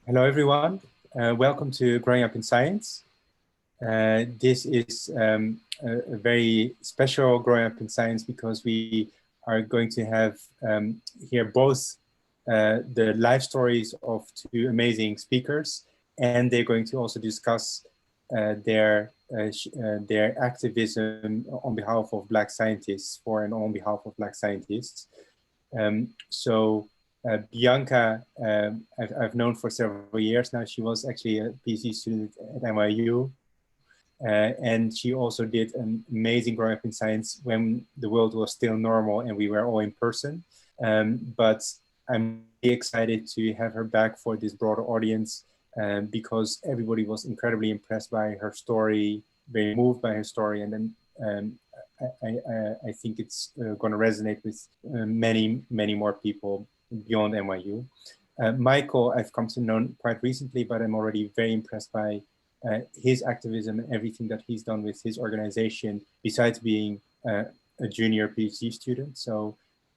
Hello, everyone. Welcome to Growing Up in Science. This is a very special Growing Up in Science because we are going to have here both the life stories of two amazing speakers, and they're going to also discuss their activism on behalf of Black scientists and on behalf of Black scientists. Bianca, I've known for several years now. She was actually a PhD student at NYU, and she also did an amazing Growing Up in Science when the world was still normal and we were all in person. But I'm really excited to have her back for this broader audience because everybody was incredibly impressed by her story, very moved by her story, and then I think it's going to resonate with many, many more people beyond NYU. Michael, I've come to know quite recently, but I'm already very impressed by his activism and everything that he's done with his organization, besides being a junior PhD student. So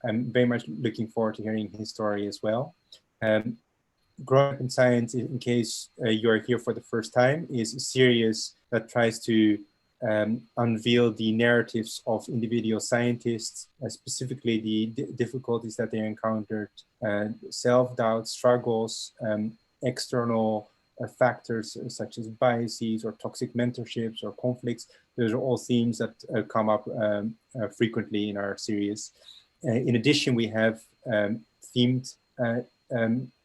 I'm very much looking forward to hearing his story as well. Growing Up in Science, in case you're here for the first time, is a series that tries to unveil the narratives of individual scientists, specifically the difficulties that they encountered, self-doubt, struggles, external factors such as biases or toxic mentorships or conflicts. Those are all themes that come up frequently in our series. In addition, we have themed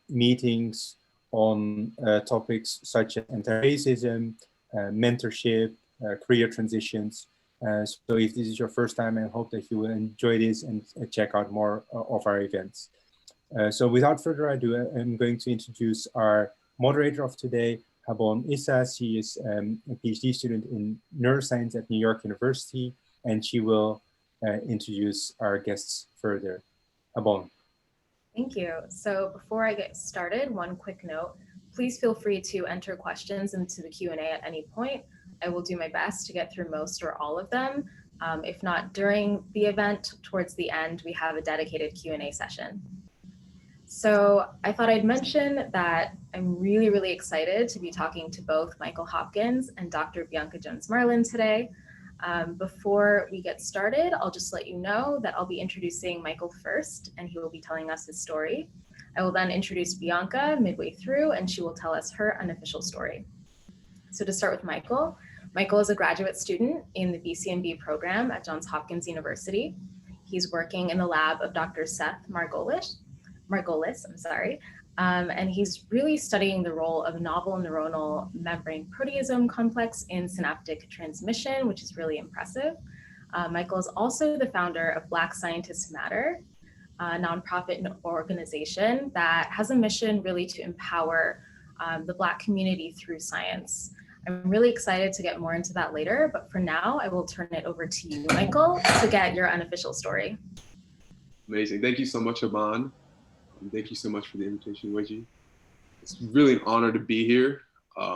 meetings on topics such as anti-racism, mentorship, career transitions. So if this is your first time, I hope that you will enjoy this and check out more of our events. So without further ado, I'm going to introduce our moderator of today, Habon Issa. She is a PhD student in neuroscience at New York University, and she will introduce our guests further. Habon. Thank you. So before I get started, one quick note, please feel free to enter questions into the Q&A at any point. I will do my best to get through most or all of them. If not during the event, towards the end, we have a dedicated Q&A session. So I thought I'd mention that I'm really, really excited to be talking to both Michael Hopkins and Dr. Bianca Jones Marlin today. Before we get started, I'll just let you know that I'll be introducing Michael first, and he will be telling us his story. I will then introduce Bianca midway through, and she will tell us her unofficial story. So to start with Michael, Michael is a graduate student in the BCMB program at Johns Hopkins University. He's working in the lab of Dr. Seth Margolis, and he's really studying the role of novel neuronal membrane proteasome complex in synaptic transmission, which is really impressive. Michael is also the founder of Black Scientists Matter, a nonprofit organization that has a mission really to empower the Black community through science. I'm really excited to get more into that later, but for now, I will turn it over to you, Michael, to get your unofficial story. Amazing. Thank you so much, Aban. Thank you so much for the invitation, Weji. It's really an honor to be here,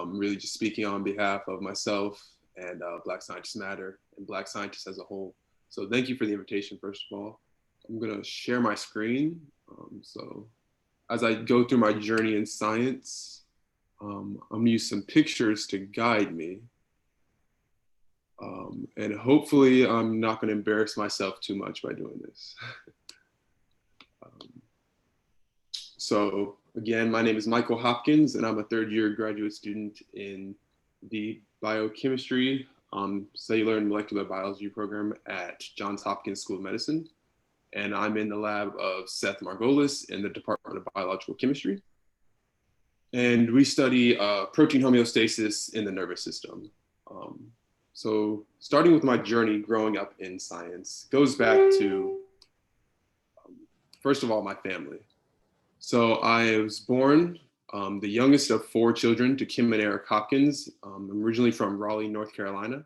really just speaking on behalf of myself and Black Scientists Matter and Black scientists as a whole. So thank you for the invitation, first of all. I'm gonna share my screen. So as I go through my journey in science, I'm gonna use some pictures to guide me. And hopefully I'm not gonna embarrass myself too much by doing this. So again, my name is Michael Hopkins, and I'm a third-year graduate student in the biochemistry, cellular and molecular biology program at Johns Hopkins School of Medicine. And I'm in the lab of Seth Margolis in the Department of Biological Chemistry. And we study protein homeostasis in the nervous system. So starting with my journey growing up in science goes back to, first of all, my family. So I was born the youngest of 4 children to Kim and Eric Hopkins. I'm originally from Raleigh, North Carolina.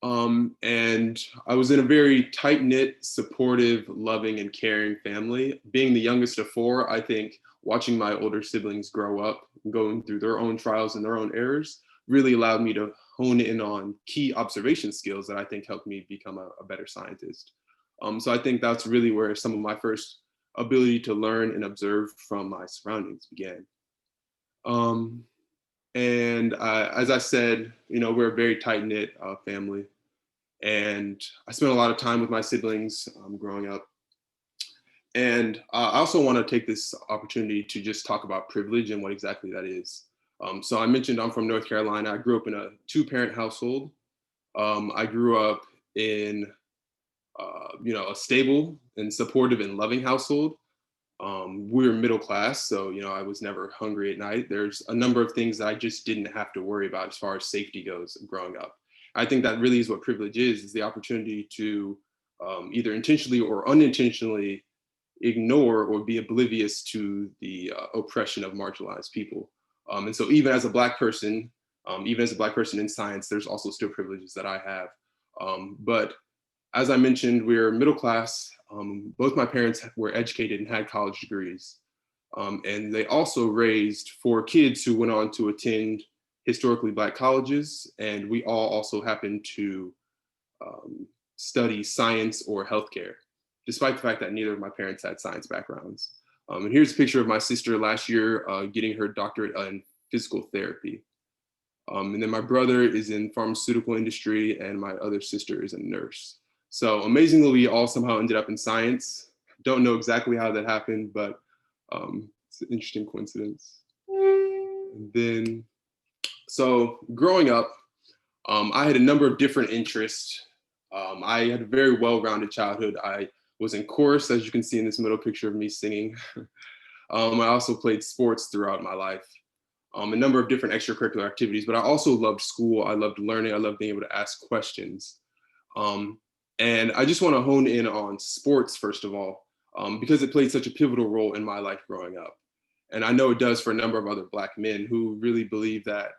And I was in a very tight-knit, supportive, loving, and caring family. Being the youngest of 4, I think watching my older siblings grow up, going through their own trials and their own errors, really allowed me to hone in on key observation skills that I think helped me become a better scientist. So I think that's really where some of my first ability to learn and observe from my surroundings began. And as I said, we're a very tight-knit family. And I spent a lot of time with my siblings growing up. And I also want to take this opportunity to just talk about privilege and what exactly that is. So I mentioned I'm from North Carolina. I grew up in a 2-parent household. I grew up in, a stable and supportive and loving household. We were middle class, so I was never hungry at night. There's a number of things that I just didn't have to worry about as far as safety goes growing up. I think that really is what privilege is the opportunity to either intentionally or unintentionally ignore or be oblivious to the oppression of marginalized people. And so even as a Black person in science, there's also still privileges that I have. But as I mentioned, we're middle class. Both my parents were educated and had college degrees. And they also raised 4 kids who went on to attend historically Black colleges. And we all also happened to study science or healthcare, despite the fact that neither of my parents had science backgrounds. And here's a picture of my sister last year getting her doctorate in physical therapy. And then my brother is in pharmaceutical industry and my other sister is a nurse. So amazingly, we all somehow ended up in science. Don't know exactly how that happened, but it's an interesting coincidence. And then, so growing up, I had a number of different interests. I had a very well-rounded childhood. I was in chorus, as you can see in this middle picture of me singing. I also played sports throughout my life. A number of different extracurricular activities, but I also loved school. I loved learning. I loved being able to ask questions. And I just want to hone in on sports, first of all, because it played such a pivotal role in my life growing up. And I know it does for a number of other Black men who really believe that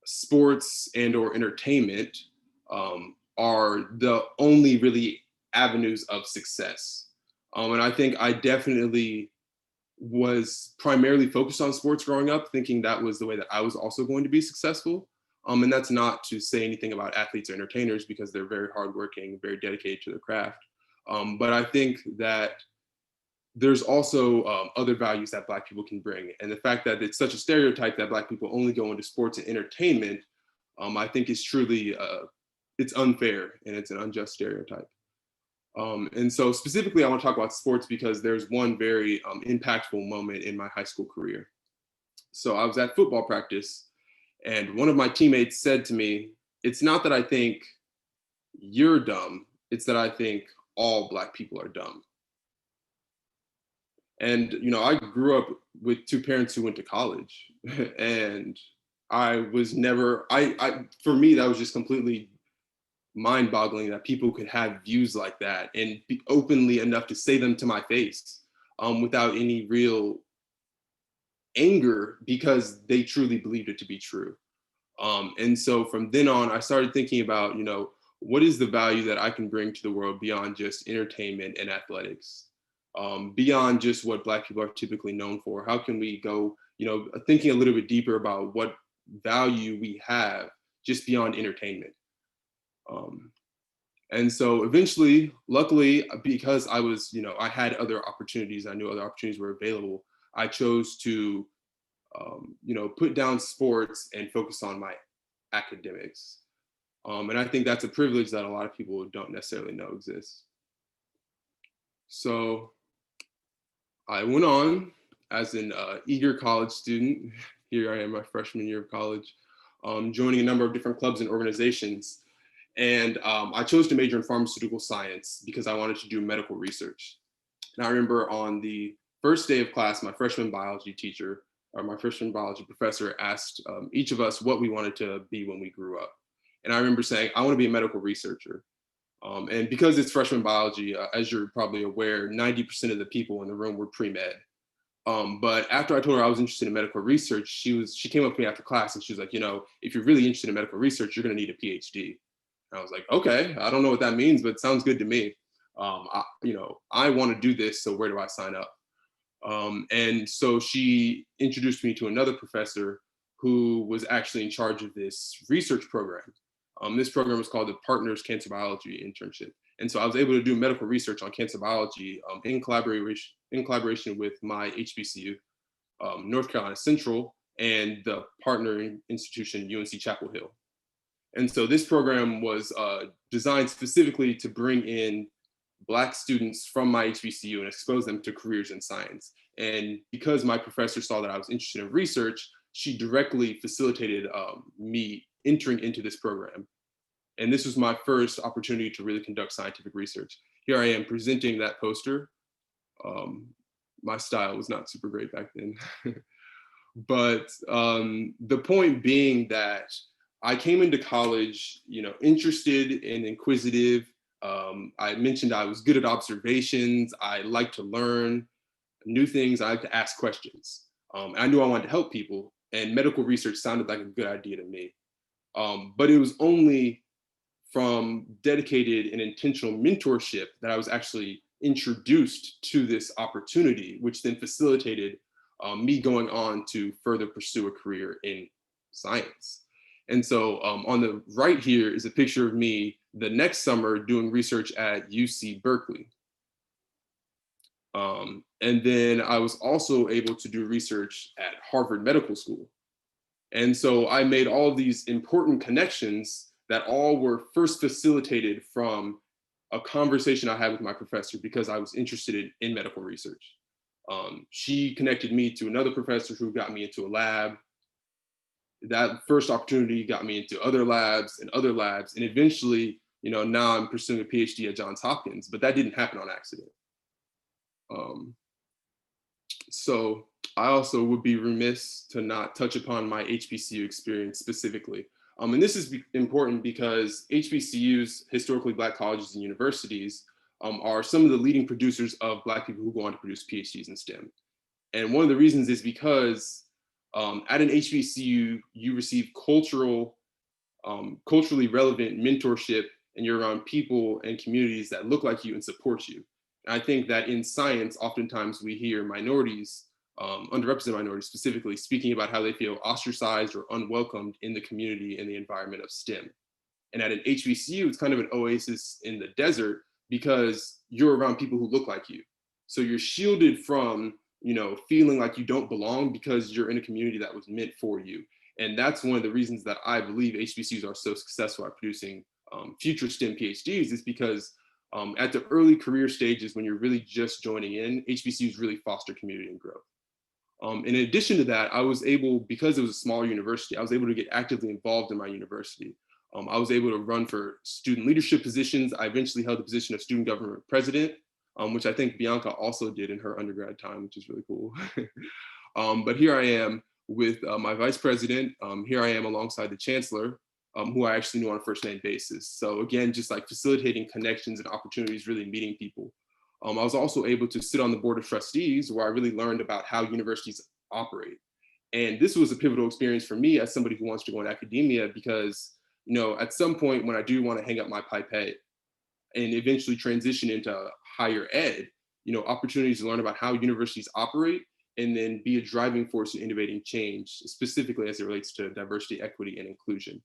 sports and or entertainment are the only really avenues of success. And I think I definitely was primarily focused on sports growing up, thinking that was the way that I was also going to be successful. And that's not to say anything about athletes or entertainers because they're very hardworking, very dedicated to their craft. But I think that there's also other values that Black people can bring. And the fact that it's such a stereotype that Black people only go into sports and entertainment, I think is truly, it's unfair and it's an unjust stereotype. And so specifically, I want to talk about sports because there's one very impactful moment in my high school career. So I was at football practice and one of my teammates said to me, "It's not that I think you're dumb, it's that I think all Black people are dumb." And, I grew up with 2 parents who went to college and I was never, for me, that was just completely mind-boggling that people could have views like that and be openly enough to say them to my face without any real anger because they truly believed it to be true. And so from then on, I started thinking about, what is the value that I can bring to the world beyond just entertainment and athletics, beyond just what Black people are typically known for? How can we go, thinking a little bit deeper about what value we have just beyond entertainment? And so eventually, luckily, because I was, I had other opportunities, I knew other opportunities were available, I chose to, put down sports and focus on my academics. And I think that's a privilege that a lot of people don't necessarily know exists. So I went on as an eager college student. Here I am, my freshman year of college, joining a number of different clubs and organizations. And I chose to major in pharmaceutical science because I wanted to do medical research. And I remember on the first day of class, my freshman biology teacher, or my freshman biology professor asked each of us what we wanted to be when we grew up. And I remember saying, I want to be a medical researcher. And because it's freshman biology, as you're probably aware, 90% of the people in the room were pre-med. But after I told her I was interested in medical research, she came up to me after class and she was like, if you're really interested in medical research, you're going to need a PhD. And I was like, okay, I don't know what that means, but it sounds good to me. I want to do this, so where do I sign up? And so she introduced me to another professor who was actually in charge of this research program. This program was called the Partners Cancer Biology Internship. And so I was able to do medical research on cancer biology in collaboration with my HBCU, North Carolina Central, and the partnering institution, UNC Chapel Hill. And so this program was designed specifically to bring in Black students from my HBCU and expose them to careers in science. And because my professor saw that I was interested in research, she directly facilitated me entering into this program. And this was my first opportunity to really conduct scientific research. Here I am presenting that poster. My style was not super great back then. But the point being that I came into college, interested and inquisitive. I mentioned I was good at observations. I like to learn new things. I like to ask questions. I knew I wanted to help people, and medical research sounded like a good idea to me. But it was only from dedicated and intentional mentorship that I was actually introduced to this opportunity, which then facilitated me going on to further pursue a career in science. And so on the right here is a picture of me the next summer doing research at UC Berkeley. And then I was also able to do research at Harvard Medical School. And so I made all of these important connections that all were first facilitated from a conversation I had with my professor because I was interested in medical research. She connected me to another professor who got me into a lab. That first opportunity got me into other labs, and eventually, now I'm pursuing a PhD at Johns Hopkins, but that didn't happen on accident. So I also would be remiss to not touch upon my HBCU experience specifically. And this is important because HBCUs, historically Black colleges and universities, are some of the leading producers of Black people who go on to produce PhDs in STEM. And one of the reasons is because at an HBCU, you receive culturally relevant mentorship, and you're around people and communities that look like you and support you. And I think that in science, oftentimes we hear minorities, underrepresented minorities specifically, speaking about how they feel ostracized or unwelcomed in the community and the environment of STEM. And at an HBCU, it's kind of an oasis in the desert because you're around people who look like you. So you're shielded from, feeling like you don't belong because you're in a community that was meant for you. And that's one of the reasons that I believe HBCUs are so successful at producing future STEM PhDs is because at the early career stages, when you're really just joining in, HBCUs really foster community and growth. In addition to that, I was able, because it was a smaller university, I was able to get actively involved in my university. I was able to run for student leadership positions. I eventually held the position of student government president, which I think Bianca also did in her undergrad time, which is really cool. But here I am with my vice president. Here I am alongside the chancellor, who I actually knew on a first name basis. So again, just like facilitating connections and opportunities, really meeting people. I was also able to sit on the board of trustees where I really learned about how universities operate. And this was a pivotal experience for me as somebody who wants to go in academia because, at some point when I do want to hang up my pipette and eventually transition into higher ed, opportunities to learn about how universities operate and then be a driving force in innovating change, specifically as it relates to diversity, equity, and inclusion.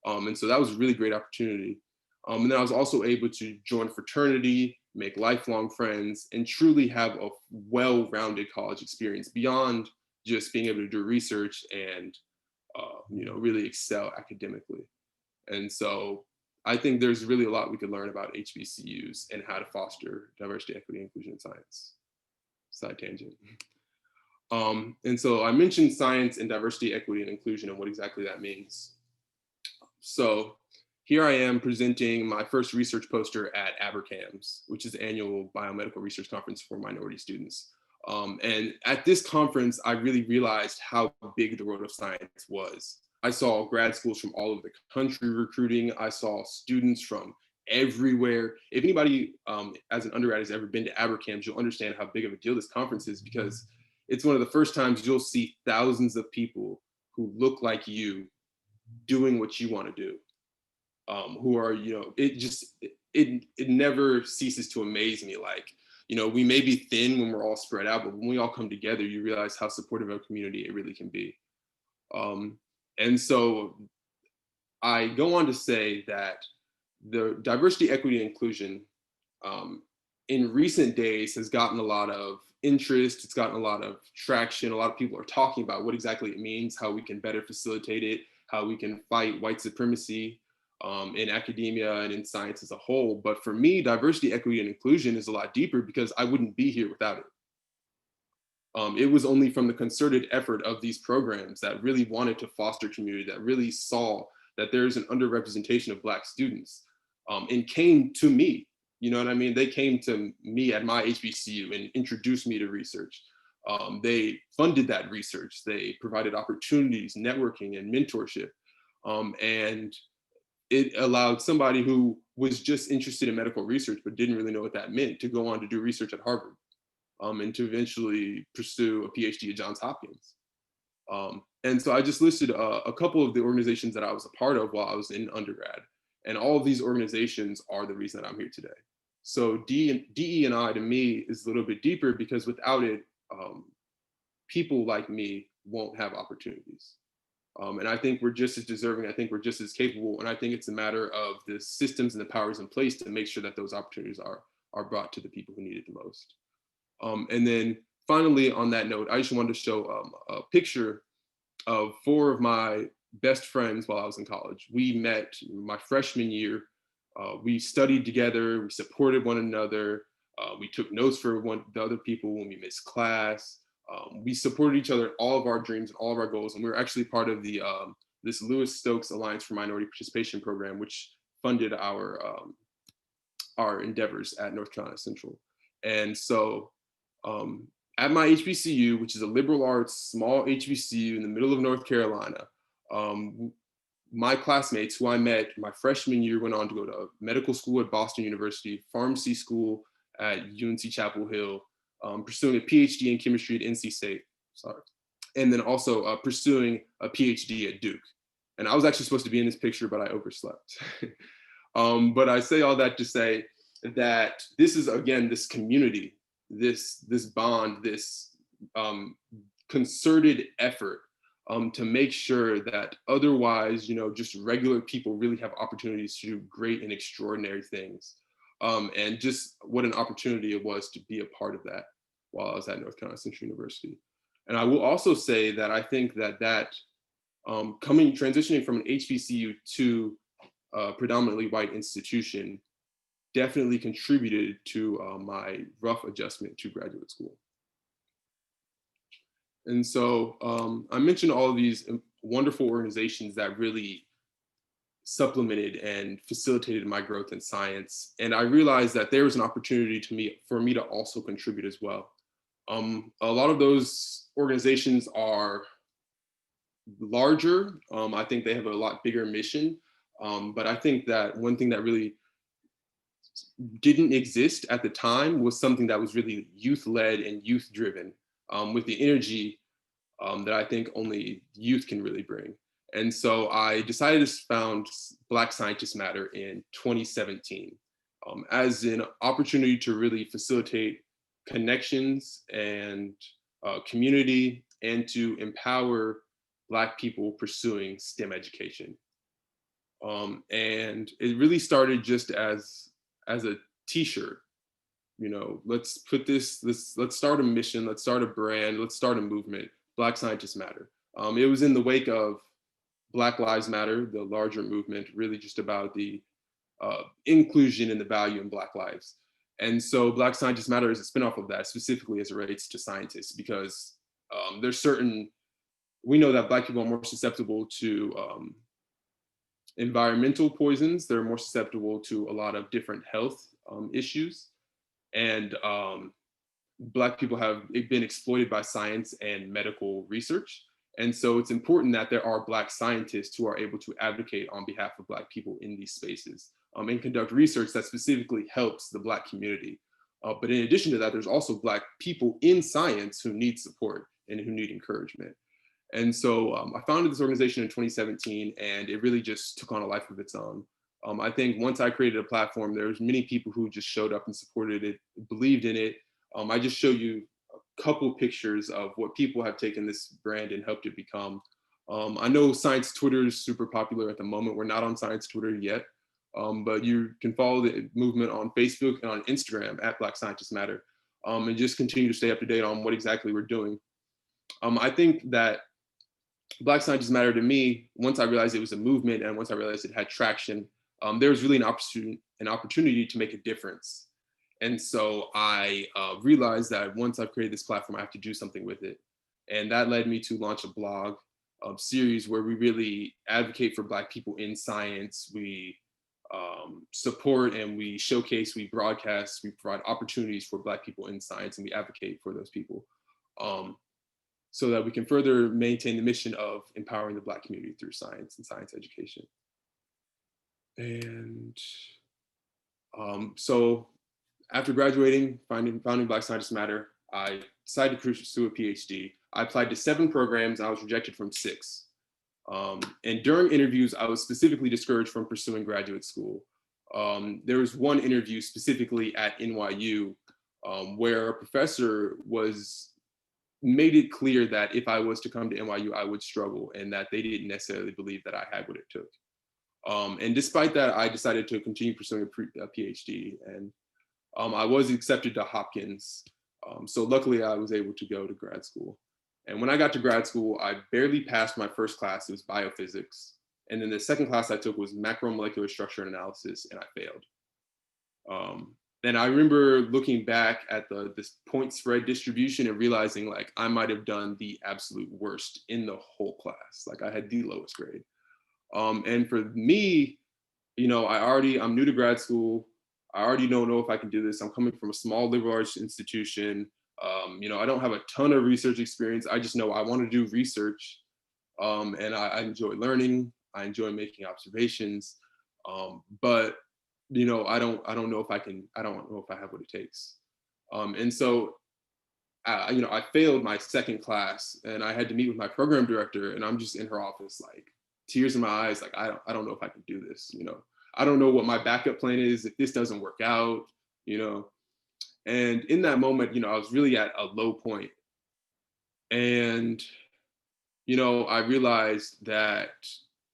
And so that was a really great opportunity. And then I was also able to join a fraternity, make lifelong friends, and truly have a well-rounded college experience beyond just being able to do research and really excel academically. And so I think there's really a lot we could learn about HBCUs and how to foster diversity, equity, inclusion in science. Side tangent. And so I mentioned science and diversity, equity, and inclusion and what exactly that means. So here I am presenting my first research poster at ABRCAMS, which is the annual biomedical research conference for minority students. And at this conference, I really realized how big the world of science was. I saw grad schools from all over the country recruiting. I saw students from everywhere. If anybody as an undergrad has ever been to ABRCAMS, you'll understand how big of a deal this conference is because it's one of the first times you'll see thousands of people who look like you doing what you want to do. Who are, it never ceases to amaze me. Like, we may be thin when we're all spread out, but when we all come together, you realize how supportive of a community it really can be. And so I go on to say that the diversity, equity, and inclusion in recent days has gotten a lot of interest. It's gotten a lot of traction. A lot of people are talking about what exactly it means, how we can better facilitate it, how we can fight white supremacy in academia and in science as a whole. But for me, diversity, equity, and inclusion is a lot deeper because I wouldn't be here without it. It was only from the concerted effort of these programs that really wanted to foster community, that really saw that there's an underrepresentation of Black students, and came to me. You know what I mean? They came to me at my HBCU and introduced me to research. They funded that research. They provided opportunities, networking, and mentorship. And it allowed somebody who was just interested in medical research but didn't really know what that meant to go on to do research at Harvard. And to eventually pursue a PhD at Johns Hopkins. And so I just listed a couple of the organizations that I was a part of while I was in undergrad. And all of these organizations are the reason that I'm here today. So DE&I to me is a little bit deeper because without it, people like me won't have opportunities. And I think we're just as deserving. I think we're just as capable. And I think it's a matter of the systems and the powers in place to make sure that those opportunities are brought to the people who need it the most. And then finally, on that note, I just wanted to show a picture of 4 of my best friends while I was in college. We met my freshman year. We studied together. We supported one another. We took notes for the other people when we missed class. We supported each other in all of our dreams and all of our goals. And we were actually part of the this Lewis Stokes Alliance for Minority Participation program, which funded our endeavors at North Carolina Central. And so at my HBCU, which is a liberal arts small HBCU in the middle of North Carolina, my classmates who I met my freshman year went on to go to medical school at Boston University, pharmacy school at UNC Chapel Hill, pursuing a PhD in chemistry at NC State, and then also pursuing a PhD at Duke. And I was actually supposed to be in this picture, but I overslept. But I say all that to say that this is, again, this community, this bond, this concerted effort to make sure that otherwise, just regular people really have opportunities to do great and extraordinary things. And just what an opportunity it was to be a part of that while I was at North Carolina Central University. And I will also say that I think that transitioning from an HBCU to a predominantly white institution definitely contributed to my rough adjustment to graduate school. And so I mentioned all of these wonderful organizations that really supplemented and facilitated my growth in science. And I realized that there was an opportunity for me to also contribute as well. A lot of those organizations are larger. I think they have a lot bigger mission. But I think that one thing that really didn't exist at the time was something that was really youth-led and youth-driven, with the energy that I think only youth can really bring. And so I decided to found Black Scientists Matter in 2017 as an opportunity to really facilitate connections and community and to empower Black people pursuing STEM education. And it really started just as a t-shirt. Let's start a mission, let's start a brand, let's start a movement, Black Scientists Matter. It was in the wake of Black Lives Matter, the larger movement, really just about the inclusion and the value in Black lives. And so Black Scientists Matter is a spinoff of that, specifically as it relates to scientists, because we know that Black people are more susceptible to environmental poisons. They're more susceptible to a lot of different health issues. And Black people have been exploited by science and medical research. And so it's important that there are Black scientists who are able to advocate on behalf of Black people in these spaces and conduct research that specifically helps the Black community. But in addition to that, there's also Black people in science who need support and who need encouragement. And so I founded this organization in 2017, and it really just took on a life of its own. I think once I created a platform, there was many people who just showed up and supported it, believed in it. I just show you a couple pictures of what people have taken this brand and helped it become. I know science Twitter is super popular at the moment. We're not on science Twitter yet, but you can follow the movement on Facebook and on Instagram at Black Scientists Matter. and just continue to stay up to date on what exactly we're doing. I think that Black Scientists Matter to me, once I realized it was a movement and once I realized it had traction, there was really an opportunity to make a difference. And so I realized that once I've created this platform, I have to do something with it. And that led me to launch a blog series where we really advocate for Black people in science. We support and we showcase, we broadcast, we provide opportunities for Black people in science, and we advocate for those people so that we can further maintain the mission of empowering the Black community through science and science education. And so after graduating, founding Black Scientists Matter, I decided to pursue a PhD. I applied to 7 programs. I was rejected from 6. And during interviews, I was specifically discouraged from pursuing graduate school. There was one interview specifically at NYU where a professor made it clear that if I was to come to NYU, I would struggle, and that they didn't necessarily believe that I had what it took. And despite that, I decided to continue pursuing a PhD, and I was accepted to Hopkins. So luckily I was able to go to grad school. And when I got to grad school, I barely passed my first class. It was biophysics. And then the second class I took was macromolecular structure and analysis, and I failed. And I remember looking back at this point spread distribution and realizing like I might have done the absolute worst in the whole class. Like I had the lowest grade. And for me, you know, I'm new to grad school. I already don't know if I can do this. I'm coming from a small liberal arts institution. You know, I don't have a ton of research experience. I just know I want to do research. And I enjoy learning. I enjoy making observations. But you know, I don't know if I have what it takes. And so, you know, I failed my second class, and I had to meet with my program director, and I'm just in her office, like tears in my eyes, like I don't know if I can do this. You know, I don't know what my backup plan is if this doesn't work out. You know, and in that moment, you know, I was really at a low point, and you know, I realized that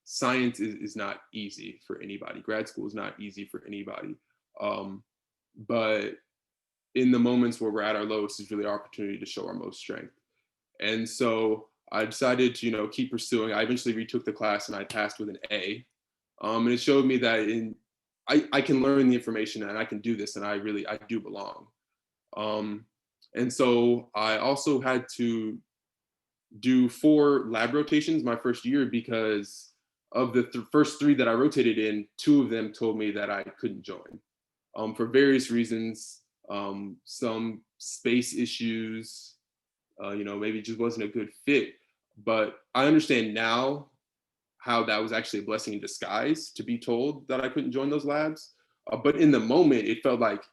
science is not easy for anybody. Grad school is not easy for anybody. But in the moments where we're at our lowest is really our opportunity to show our most strength. And so I decided to, you know, keep pursuing. I eventually retook the class and I passed with an A. And it showed me that I can learn the information and I can do this, and I do belong. And so I also had to do 4 lab rotations my first year because of the first 3 that I rotated in, 2 of them told me that I couldn't join for various reasons. Some space issues, you know, maybe it just wasn't a good fit. But I understand now how that was actually a blessing in disguise to be told that I couldn't join those labs. But in the moment, it felt like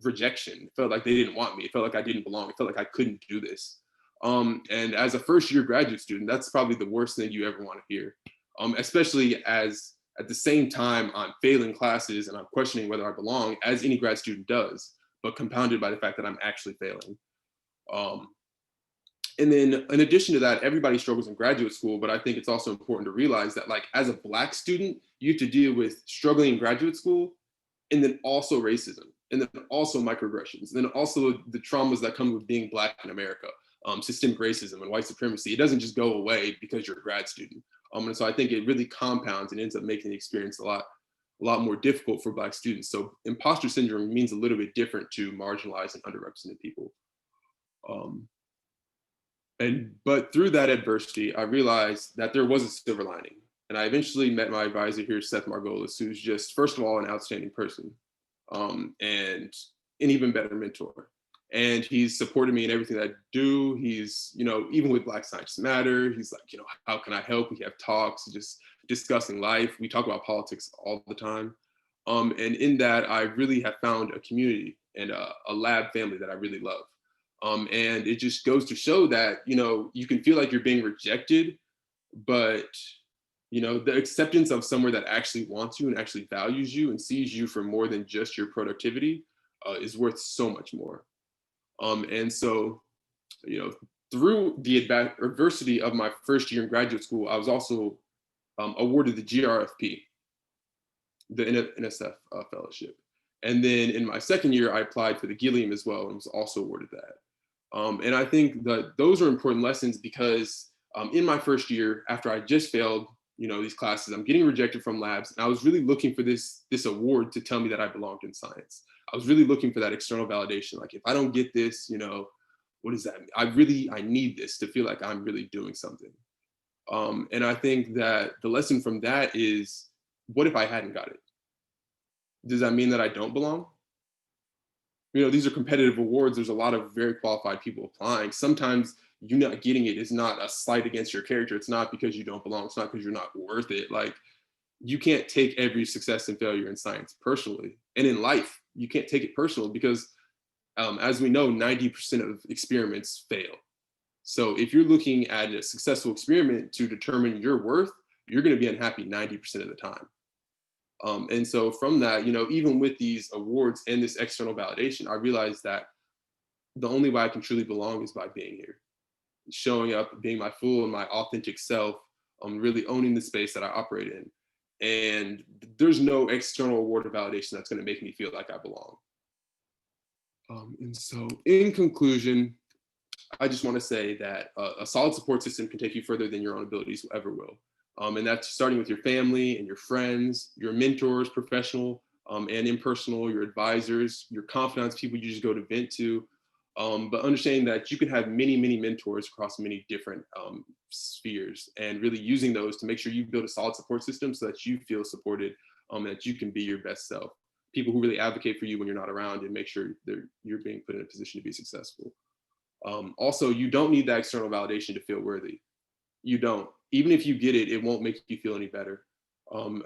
rejection. It felt like they didn't want me. It felt like I didn't belong. It felt like I couldn't do this. And as a first year graduate student, that's probably the worst thing you ever want to hear. Especially as at the same time I'm failing classes and I'm questioning whether I belong, as any grad student does, but compounded by the fact that I'm actually failing. And then in addition to that, everybody struggles in graduate school, but I think it's also important to realize that like as a Black student, you have to deal with struggling in graduate school, and then also racism, and then also microaggressions, and then also the traumas that come with being Black in America, systemic racism and white supremacy. It doesn't just go away because you're a grad student. And so I think it really compounds and ends up making the experience a lot more difficult for Black students. So imposter syndrome means a little bit different to marginalized and underrepresented people. But through that adversity, I realized that there was a silver lining. And I eventually met my advisor here, Seth Margolis, who's just, first of all, an outstanding person and an even better mentor. And he's supported me in everything that I do. He's, you know, even with Black Scientists Matter, he's like, you know, how can I help? We have talks, just discussing life. We talk about politics all the time. And in that, I really have found a community and a lab family that I really love. And it just goes to show that, you know, you can feel like you're being rejected, but, you know, the acceptance of somewhere that actually wants you and actually values you and sees you for more than just your productivity is worth so much more. And so, you know, through the adversity of my first year in graduate school, I was also awarded the GRFP, the NSF fellowship. And then in my second year, I applied for the Gilliam as well and was also awarded that. And I think that those are important lessons because in my first year, after I just failed, these classes, I'm getting rejected from labs, and I was really looking for this award to tell me that I belonged in science. I was really looking for that external validation. Like, if I don't get this, what does that mean? I need this to feel like I'm really doing something. And I think that the lesson from that is, what if I hadn't got it? Does that mean that I don't belong? These are competitive awards. There's a lot of very qualified people applying. Sometimes you not getting it is not a slight against your character. It's not because you don't belong. It's not because you're not worth it. Like, you can't take every success and failure in science personally. And in life, you can't take it personal because as we know, 90% of experiments fail. So if you're looking at a successful experiment to determine your worth, you're going to be unhappy 90% of the time. And so from that, even with these awards and this external validation, I realized that the only way I can truly belong is by being here, showing up, being my full and my authentic self, really owning the space that I operate in. And there's no external award or validation that's going to make me feel like I belong. And so in conclusion, I just want to say that a solid support system can take you further than your own abilities ever will. And that's starting with your family and your friends, your mentors, professional and impersonal, your advisors, your confidants, people you just go to vent to. But understanding that you can have many, many mentors across many different spheres, and really using those to make sure you build a solid support system so that you feel supported, and that you can be your best self. People who really advocate for you when you're not around and make sure you're being put in a position to be successful. Also, you don't need that external validation to feel worthy. You don't. Even if you get it, it won't make you feel any better.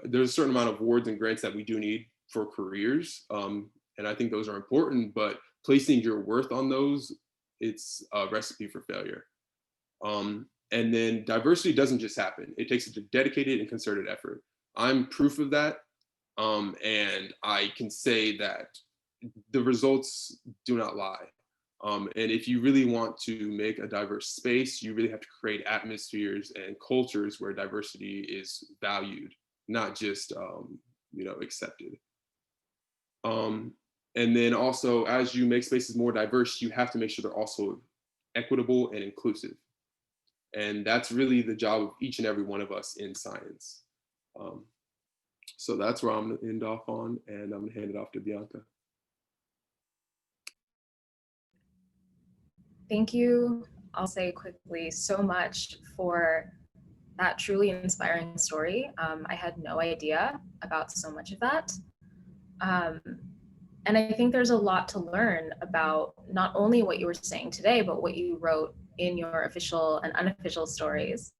There's a certain amount of awards and grants that we do need for careers, and I think those are important, but placing your worth on those, it's a recipe for failure. And then diversity doesn't just happen. It takes a dedicated and concerted effort. I'm proof of that, and I can say that the results do not lie. And if you really want to make a diverse space, you really have to create atmospheres and cultures where diversity is valued, not just accepted. And then also, as you make spaces more diverse, you have to make sure they're also equitable and inclusive. And that's really the job of each and every one of us in science. So that's where I'm going to end off on, and I'm going to hand it off to Bianca. Thank you, I'll say quickly, so much for that truly inspiring story. I had no idea about so much of that. And I think there's a lot to learn about not only what you were saying today, but what you wrote in your official and unofficial stories.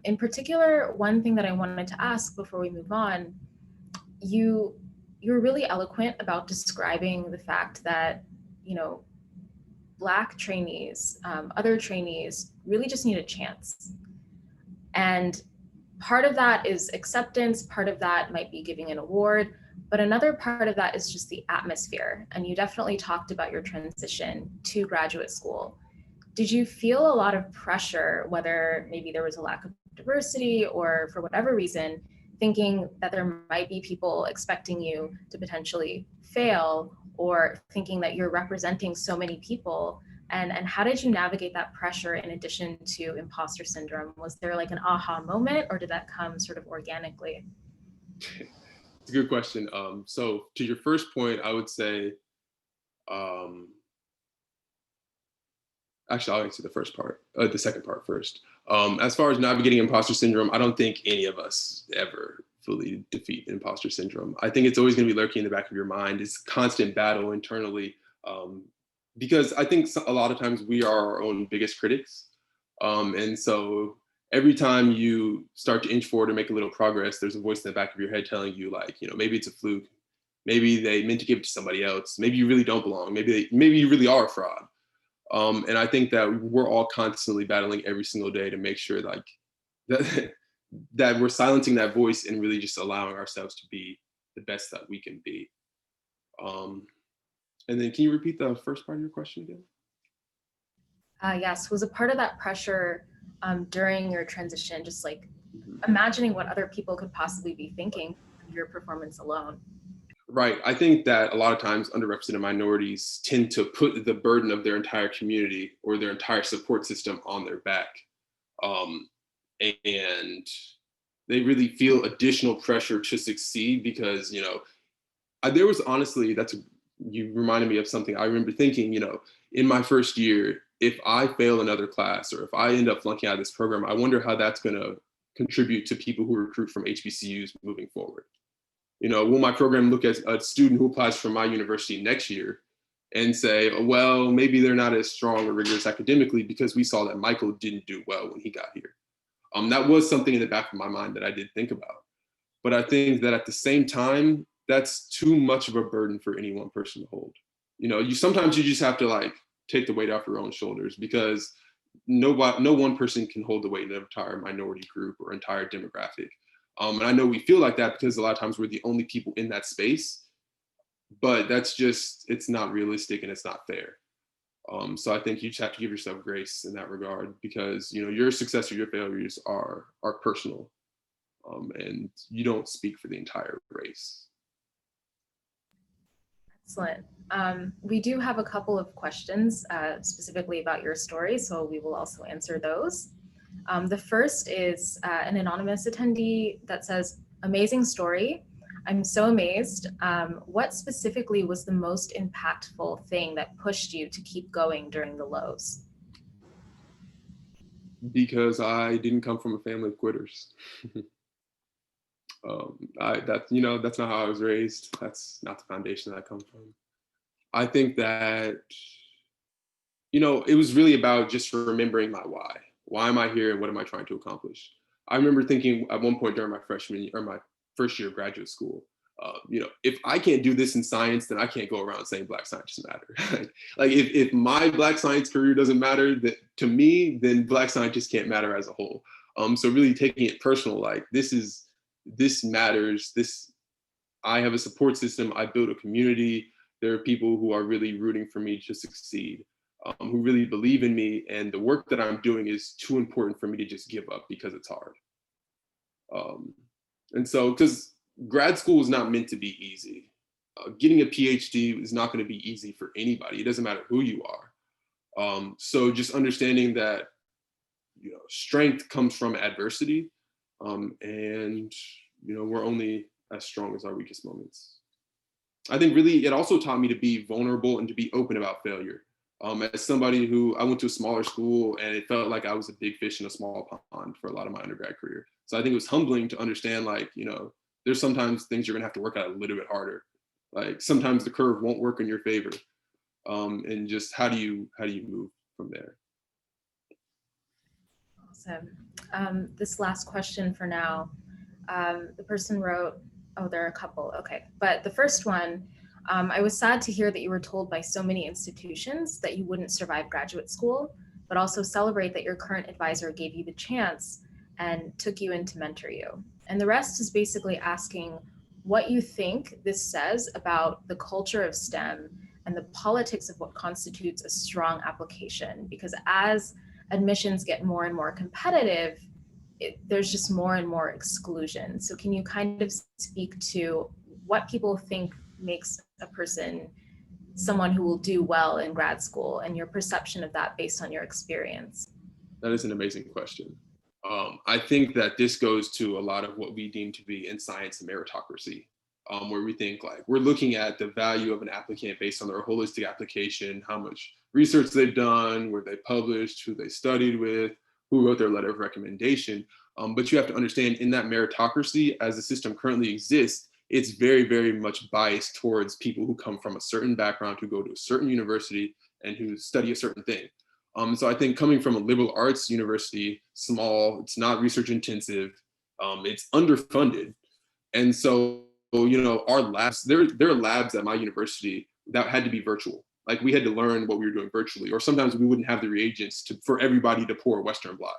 In particular, one thing that I wanted to ask before we move on, you were really eloquent about describing the fact that, Black trainees, other trainees really just need a chance. And part of that is acceptance, part of that might be giving an award, but another part of that is just the atmosphere. And you definitely talked about your transition to graduate school. Did you feel a lot of pressure, whether maybe there was a lack of diversity or for whatever reason, thinking that there might be people expecting you to potentially fail, or thinking that you're representing so many people? And how did you navigate that pressure in addition to imposter syndrome? Was there like an aha moment, or did that come sort of organically? It's a good question. So to your first point, I would say, actually, I'll answer the second part first. As far as navigating imposter syndrome, I don't think any of us ever fully defeat imposter syndrome. I think it's always going to be lurking in the back of your mind. It's constant battle internally, because I think a lot of times we are our own biggest critics. And so every time you start to inch forward or make a little progress, there's a voice in the back of your head telling you, like, maybe it's a fluke. Maybe they meant to give it to somebody else. Maybe you really don't belong. Maybe you really are a fraud. And I think that we're all constantly battling every single day to make sure like that we're silencing that voice and really just allowing ourselves to be the best that we can be. And then can you repeat the first part of your question again? Yes, was a part of that pressure during your transition, just like imagining what other people could possibly be thinking of your performance alone? Right. I think that a lot of times underrepresented minorities tend to put the burden of their entire community or their entire support system on their back. Um, and they really feel additional pressure to succeed because, there was honestly, you reminded me of something. I remember thinking, in my first year, if I fail another class or if I end up flunking out of this program, I wonder how that's going to contribute to people who recruit from HBCUs moving forward. Will my program look at a student who applies for my university next year and say, oh, well, maybe they're not as strong or rigorous academically because we saw that Michael didn't do well when he got here. That was something in the back of my mind that I did think about. But I think that at the same time, that's too much of a burden for any one person to hold. Sometimes you just have to take the weight off your own shoulders because no one person can hold the weight in an entire minority group or entire demographic. And I know we feel like that because a lot of times we're the only people in that space, but it's not realistic and it's not fair. So I think you just have to give yourself grace in that regard because, your success or your failures are personal, and you don't speak for the entire race. Excellent. We do have a couple of questions specifically about your story, so we will also answer those. The first is an anonymous attendee that says, amazing story. I'm so amazed. What specifically was the most impactful thing that pushed you to keep going during the lows? Because I didn't come from a family of quitters. That's not how I was raised. That's not the foundation that I come from. I think that, it was really about just remembering my why. Why am I here and what am I trying to accomplish? I remember thinking at one point during my freshman year or my first year of graduate school, if I can't do this in science, then I can't go around saying Black science matter. if my Black science career doesn't matter to me, then Black scientists can't matter as a whole. So really taking it personal, this matters. I have a support system. I built a community. There are people who are really rooting for me to succeed, who really believe in me. And the work that I'm doing is too important for me to just give up because it's hard. And so, because grad school is not meant to be easy. Getting a PhD is not going to be easy for anybody. It doesn't matter who you are. So just understanding that, strength comes from adversity. And, we're only as strong as our weakest moments. I think really it also taught me to be vulnerable and to be open about failure. As somebody who I went to a smaller school and it felt like I was a big fish in a small pond for a lot of my undergrad career. So I think it was humbling to understand, there's sometimes things you're gonna have to work out a little bit harder. Sometimes the curve won't work in your favor. And just how do you move from there? Awesome. This last question for now, the person wrote, oh, there are a couple, okay. But the first one, I was sad to hear that you were told by so many institutions that you wouldn't survive graduate school, but also celebrate that your current advisor gave you the chance and took you in to mentor you. And the rest is basically asking what you think this says about the culture of STEM and the politics of what constitutes a strong application. Because as admissions get more and more competitive, there's just more and more exclusion. So can you kind of speak to what people think makes a person someone who will do well in grad school and your perception of that based on your experience? That is an amazing question. I think that this goes to a lot of what we deem to be in science meritocracy, where we think we're looking at the value of an applicant based on their holistic application, how much research they've done, where they published, who they studied with, who wrote their letter of recommendation. But you have to understand in that meritocracy, as the system currently exists, it's very, very much biased towards people who come from a certain background, who go to a certain university and who study a certain thing. So I think coming from a liberal arts university, small, it's not research intensive, it's underfunded. And so, our labs, there are labs at my university that had to be virtual. We had to learn what we were doing virtually, or sometimes we wouldn't have the reagents for everybody to pour Western blot.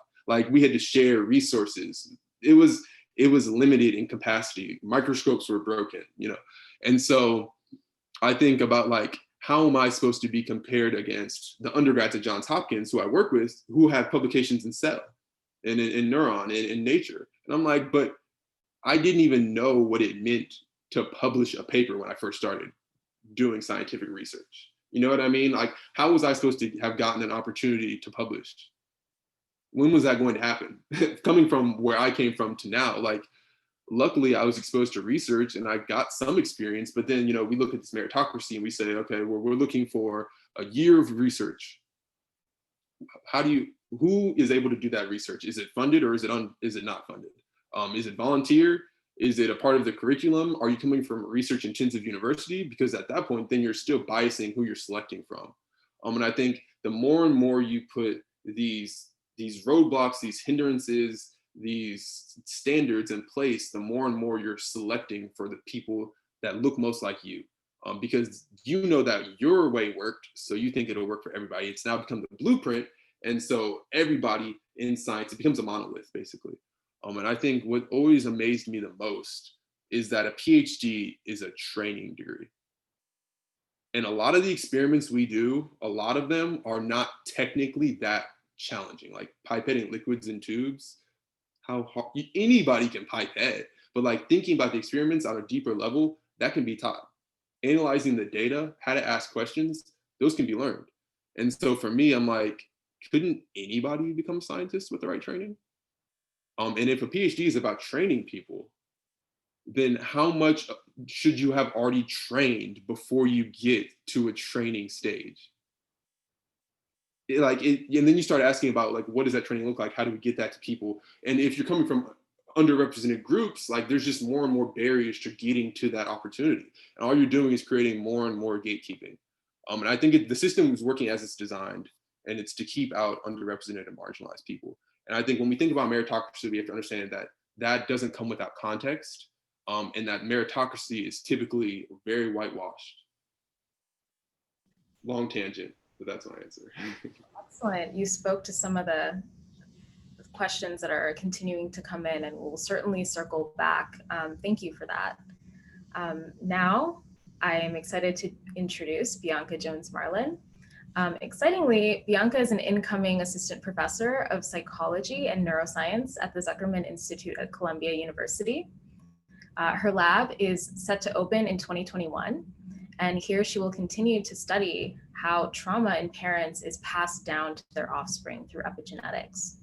We had to share resources. It was limited in capacity. Microscopes were broken, And so I think about how am I supposed to be compared against the undergrads at Johns Hopkins who I work with, who have publications in Cell and in Neuron and in Nature. And I'm but I didn't even know what it meant to publish a paper when I first started doing scientific research. You know what I mean? Like, how was I supposed to have gotten an opportunity to publish? When was that going to happen? Coming from where I came from to now, like, luckily I was exposed to research and I got some experience, but then, you know, we look at this meritocracy and we say, okay, well, we're looking for a year of research. Who is able to do that research? Is it funded or is it not funded? Is it volunteer? Is it a part of the curriculum? Are you coming from a research intensive university? Because at that point, then you're still biasing who you're selecting from. And I think the more and more you put these roadblocks, these hindrances, these standards in place, the more and more you're selecting for the people that look most like you. Because you know that your way worked, so you think it'll work for everybody. It's now become the blueprint. And so everybody in science, it becomes a monolith, basically. And I think what always amazed me the most is that a PhD is a training degree. And a lot of the experiments we do, a lot of them are not technically that challenging, like pipetting liquids in tubes. How hard, anybody can pipette, but like thinking about the experiments on a deeper level, that can be taught. Analyzing the data, how to ask questions, those can be learned. And so for me, I'm like, couldn't anybody become a scientist with the right training? And if a PhD is about training people, then how much should you have already trained before you get to a training stage? And then you start asking about, like, what does that training look like? How do we get that to people? And if you're coming from underrepresented groups, like, there's just more and more barriers to getting to that opportunity. And all you're doing is creating more and more gatekeeping. And I think the system is working as it's designed, and it's to keep out underrepresented and marginalized people. And I think when we think about meritocracy, we have to understand that that doesn't come without context, and that meritocracy is typically very whitewashed. Long tangent, but that's my answer. Excellent. You spoke to some of the questions that are continuing to come in, and we'll certainly circle back. Thank you for that. Now, I am excited to introduce Bianca Jones Marlin. Excitingly, Bianca is an incoming assistant professor of psychology and neuroscience at the Zuckerman Institute at Columbia University. Her lab is set to open in 2021, and here she will continue to study how trauma in parents is passed down to their offspring through epigenetics.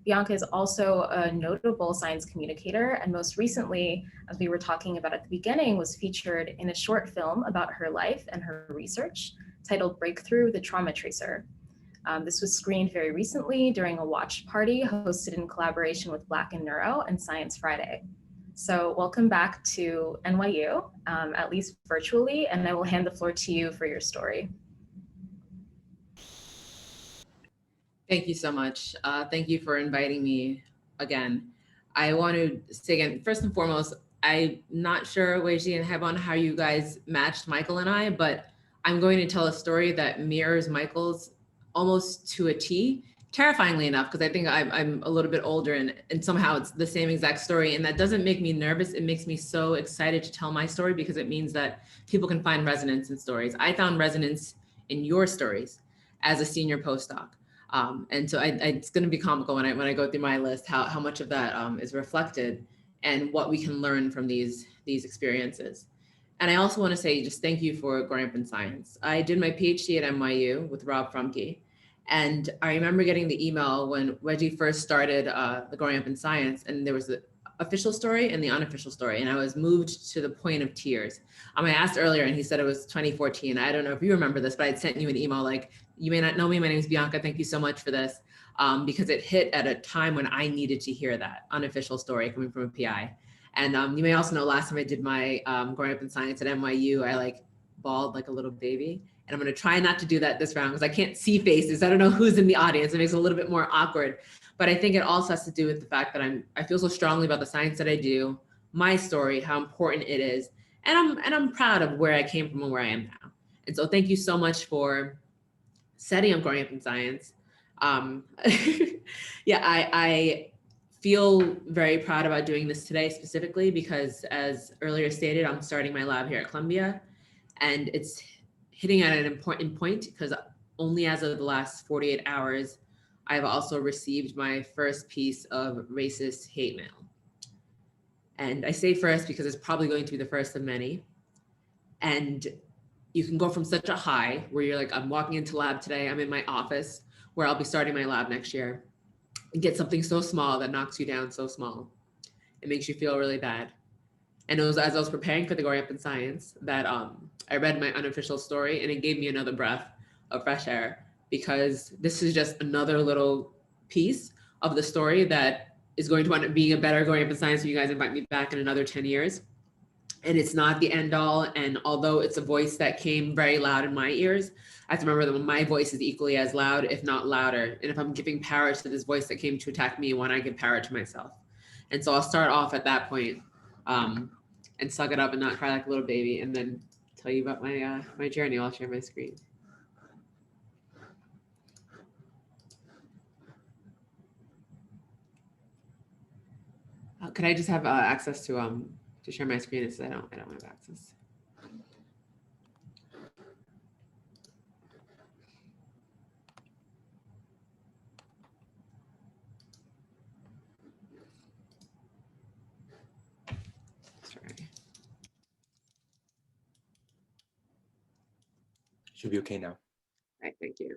Bianca is also a notable science communicator, and most recently, as we were talking about at the beginning, was featured in a short film about her life and her research titled Breakthrough: The Trauma Tracer. This was screened very recently during a watch party hosted in collaboration with Black in Neuro and Science Friday. So welcome back to NYU, at least virtually, and I will hand the floor to you for your story. Thank you so much. Thank you for inviting me again. I want to say again, first and foremost, I'm not sure, Weiji and Hebon, how you guys matched Michael and I, but I'm going to tell a story that mirrors Michael's almost to a T, terrifyingly enough, because I think I'm a little bit older and somehow it's the same exact story. And that doesn't make me nervous. It makes me so excited to tell my story because it means that people can find resonance in stories. I found resonance in your stories as a senior postdoc. And so it's going to be comical when I go through my list, how much of that is reflected and what we can learn from these experiences. And I also want to say just thank you for growing up in science. I did my PhD at NYU with Rob Frumke. And I remember getting the email when Reggie first started the Growing Up in Science, and there was the official story and the unofficial story. And I was moved to the point of tears. I asked earlier and he said it was 2014. I don't know if you remember this, but I'd sent you an email like, you may not know me, my name is Bianca, thank you so much for this. Because it hit at a time when I needed to hear that unofficial story coming from a PI. And you may also know last time I did my Growing Up in Science at NYU, I bawled like a little baby. And I'm gonna try not to do that this round because I can't see faces. I don't know who's in the audience. It makes it a little bit more awkward. But I think it also has to do with the fact that I feel so strongly about the science that I do, my story, how important it is. And I'm proud of where I came from and where I am now. And so thank you so much for setting up Growing Up in Science. Yeah, I feel very proud about doing this today specifically because as earlier stated, I'm starting my lab here at Columbia and it's hitting at an important point because only as of the last 48 hours, I've also received my first piece of racist hate mail. And I say first because it's probably going to be the first of many. And you can go from such a high where you're like, I'm walking into lab today, I'm in my office where I'll be starting my lab next year, and get something so small that knocks you down so small. It makes you feel really bad. And it was as I was preparing for the Growing Up in Science that I read my unofficial story, and it gave me another breath of fresh air, because this is just another little piece of the story that is going to end up being a better Growing Up in Science when you guys invite me back in another 10 years. And it's not the end all. And although it's a voice that came very loud in my ears, I have to remember that my voice is equally as loud, if not louder. And if I'm giving power to this voice that came to attack me, why not give power to myself? And so I'll start off at that point, and suck it up and not cry like a little baby, and then tell you about my my journey. I'll share my screen. Could I just have access to share my screen? It's I don't have access. Sorry. Should be okay now. All right, thank you.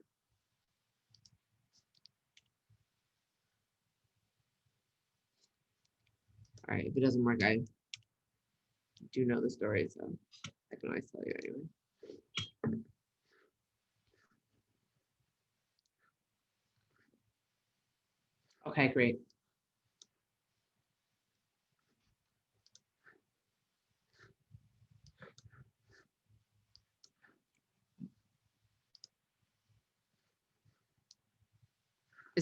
All right, if it doesn't work, I do know the story, so I can always tell you anyway. Okay, great.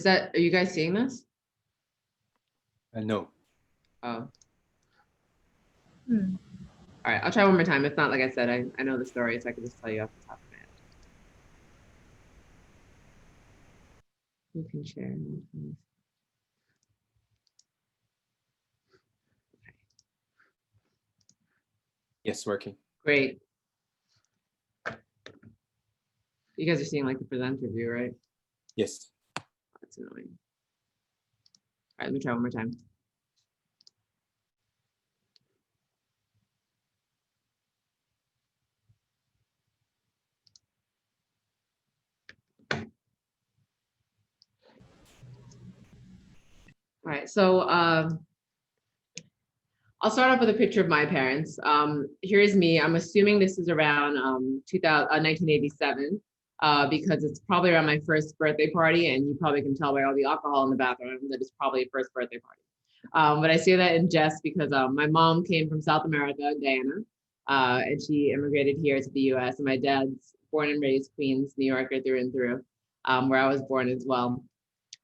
Are you guys seeing this? No. Oh. All right, I'll try one more time. If not, like I said, I know the story, so I can just tell you off the top of my head. You can share. Yes, working. Great. You guys are seeing like the presenter view, right? Yes. That's annoying. All right, let me try one more time. All right, so I'll start off with a picture of my parents. Here's me. I'm assuming this is around 1987, because it's probably around my first birthday party, and you probably can tell by all the alcohol in the bathroom that it's probably a first birthday party. But I say that in jest because my mom came from South America, Guyana, and she immigrated here to the US. And my dad's born and raised Queens, New Yorker through and through, where I was born as well.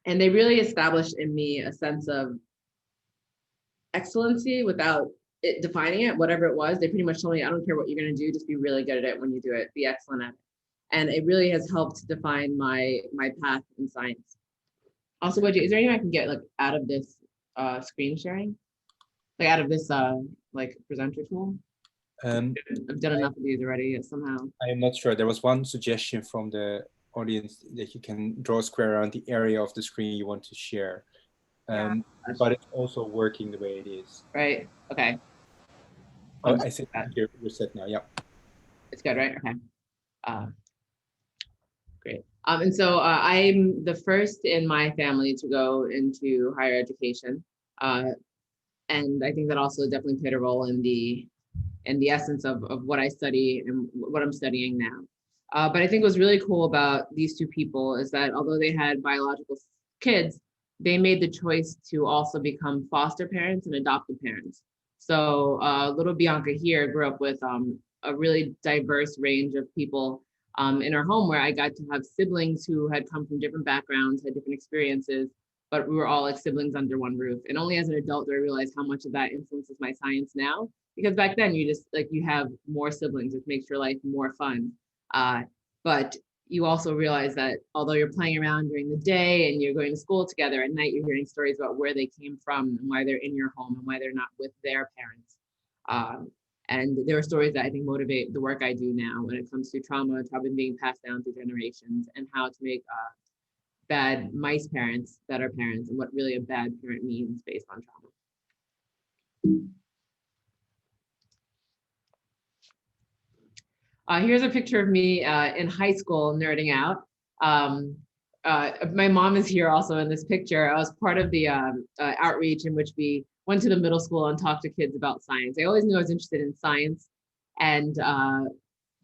And they really established in me a sense of excellency without it defining it, whatever it was. They pretty much told me, I don't care what you're going to do, just be really good at it when you do it, be excellent at it. And it really has helped define my path in science. Also, is there anything I can get like out of this screen sharing? Like out of this like presenter tool? I've done enough of these already somehow. I am not sure. There was one suggestion from the audience that you can draw a square around the area of the screen you want to share. But it's also working the way it is. Right. Okay. Oh, I think you're set now. Yeah. It's good, right? Okay. Great. And so I'm the first in my family to go into higher education. And I think that also definitely played a role in the essence of what I study and what I'm studying now. But I think what's really cool about these two people is that although they had biological kids, they made the choice to also become foster parents and adoptive parents. So little Bianca here grew up with a really diverse range of people in our home, where I got to have siblings who had come from different backgrounds, had different experiences, but we were all like siblings under one roof. And only as an adult do I realize how much of that influences my science now. Because back then you just like, you have more siblings, which makes your life more fun. But you also realize that although you're playing around during the day and you're going to school together, at night you're hearing stories about where they came from and why they're in your home and why they're not with their parents. And there are stories that I think motivate the work I do now when it comes to trauma being passed down through generations, and how to make bad mice parents better parents, and what really a bad parent means based on trauma. Here's a picture of me in high school nerding out. My mom is here also in this picture. I was part of the outreach in which we went to the middle school and talked to kids about science. I always knew I was interested in science, and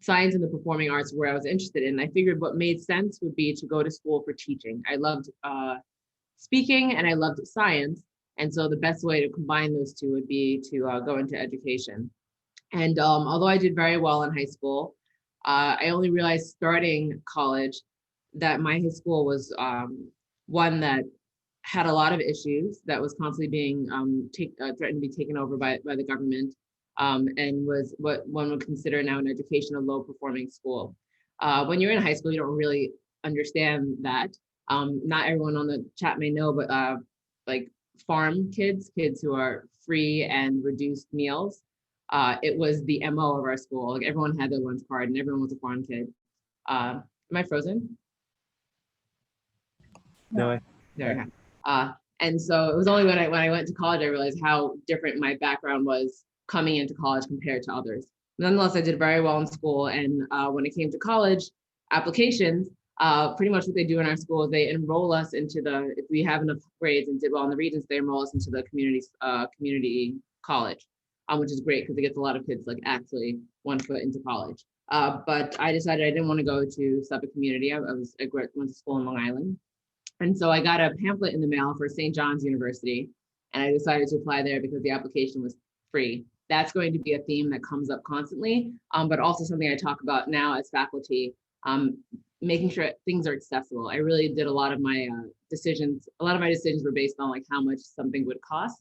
science and the performing arts were where I was interested in. I figured what made sense would be to go to school for teaching. I loved speaking and I loved science. And so the best way to combine those two would be to go into education. And although I did very well in high school, I only realized starting college that my high school was one that had a lot of issues, that was constantly being threatened to be taken over by the government, and was what one would consider now an educational low performing school. When you're in high school, you don't really understand that. Not everyone on the chat may know, but like farm kids who are free and reduced meals, it was the MO of our school. Like everyone had their lunch card and everyone was a farm kid. Am I frozen? No. There we go. And so it was only when I went to college I realized how different my background was coming into college compared to others. Nonetheless, I did very well in school, and when it came to college applications, pretty much what they do in our school is they enroll us into if we have enough grades and did well in the Regents, they enroll us into the community college, which is great because it gets a lot of kids like actually one foot into college. But I decided I didn't want to go to Suffolk Community. I went to school in Long Island. And so I got a pamphlet in the mail for St. John's University, and I decided to apply there because the application was free. That's going to be a theme that comes up constantly, but also something I talk about now as faculty, making sure things are accessible. I really did a lot of my decisions. A lot of my decisions were based on like how much something would cost,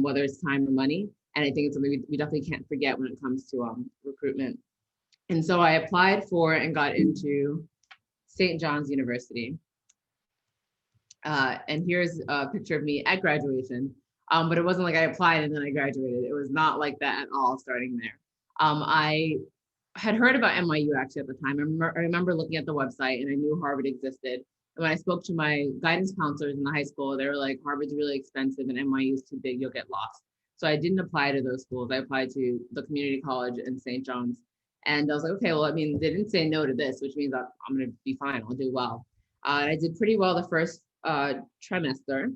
whether it's time or money. And I think it's something we definitely can't forget when it comes to recruitment. And so I applied for and got into St. John's University. And here's a picture of me at graduation, but it wasn't like I applied and then I graduated. It was not like that at all starting there. I had heard about NYU actually at the time. I remember looking at the website and I knew Harvard existed. And when I spoke to my guidance counselors in the high school, they were like, Harvard's really expensive and NYU is too big, you'll get lost. So I didn't apply to those schools. I applied to the community college in St. John's. And I was like, okay, well, I mean, they didn't say no to this, which means I'm gonna be fine, I'll do well. And I did pretty well the first trimester,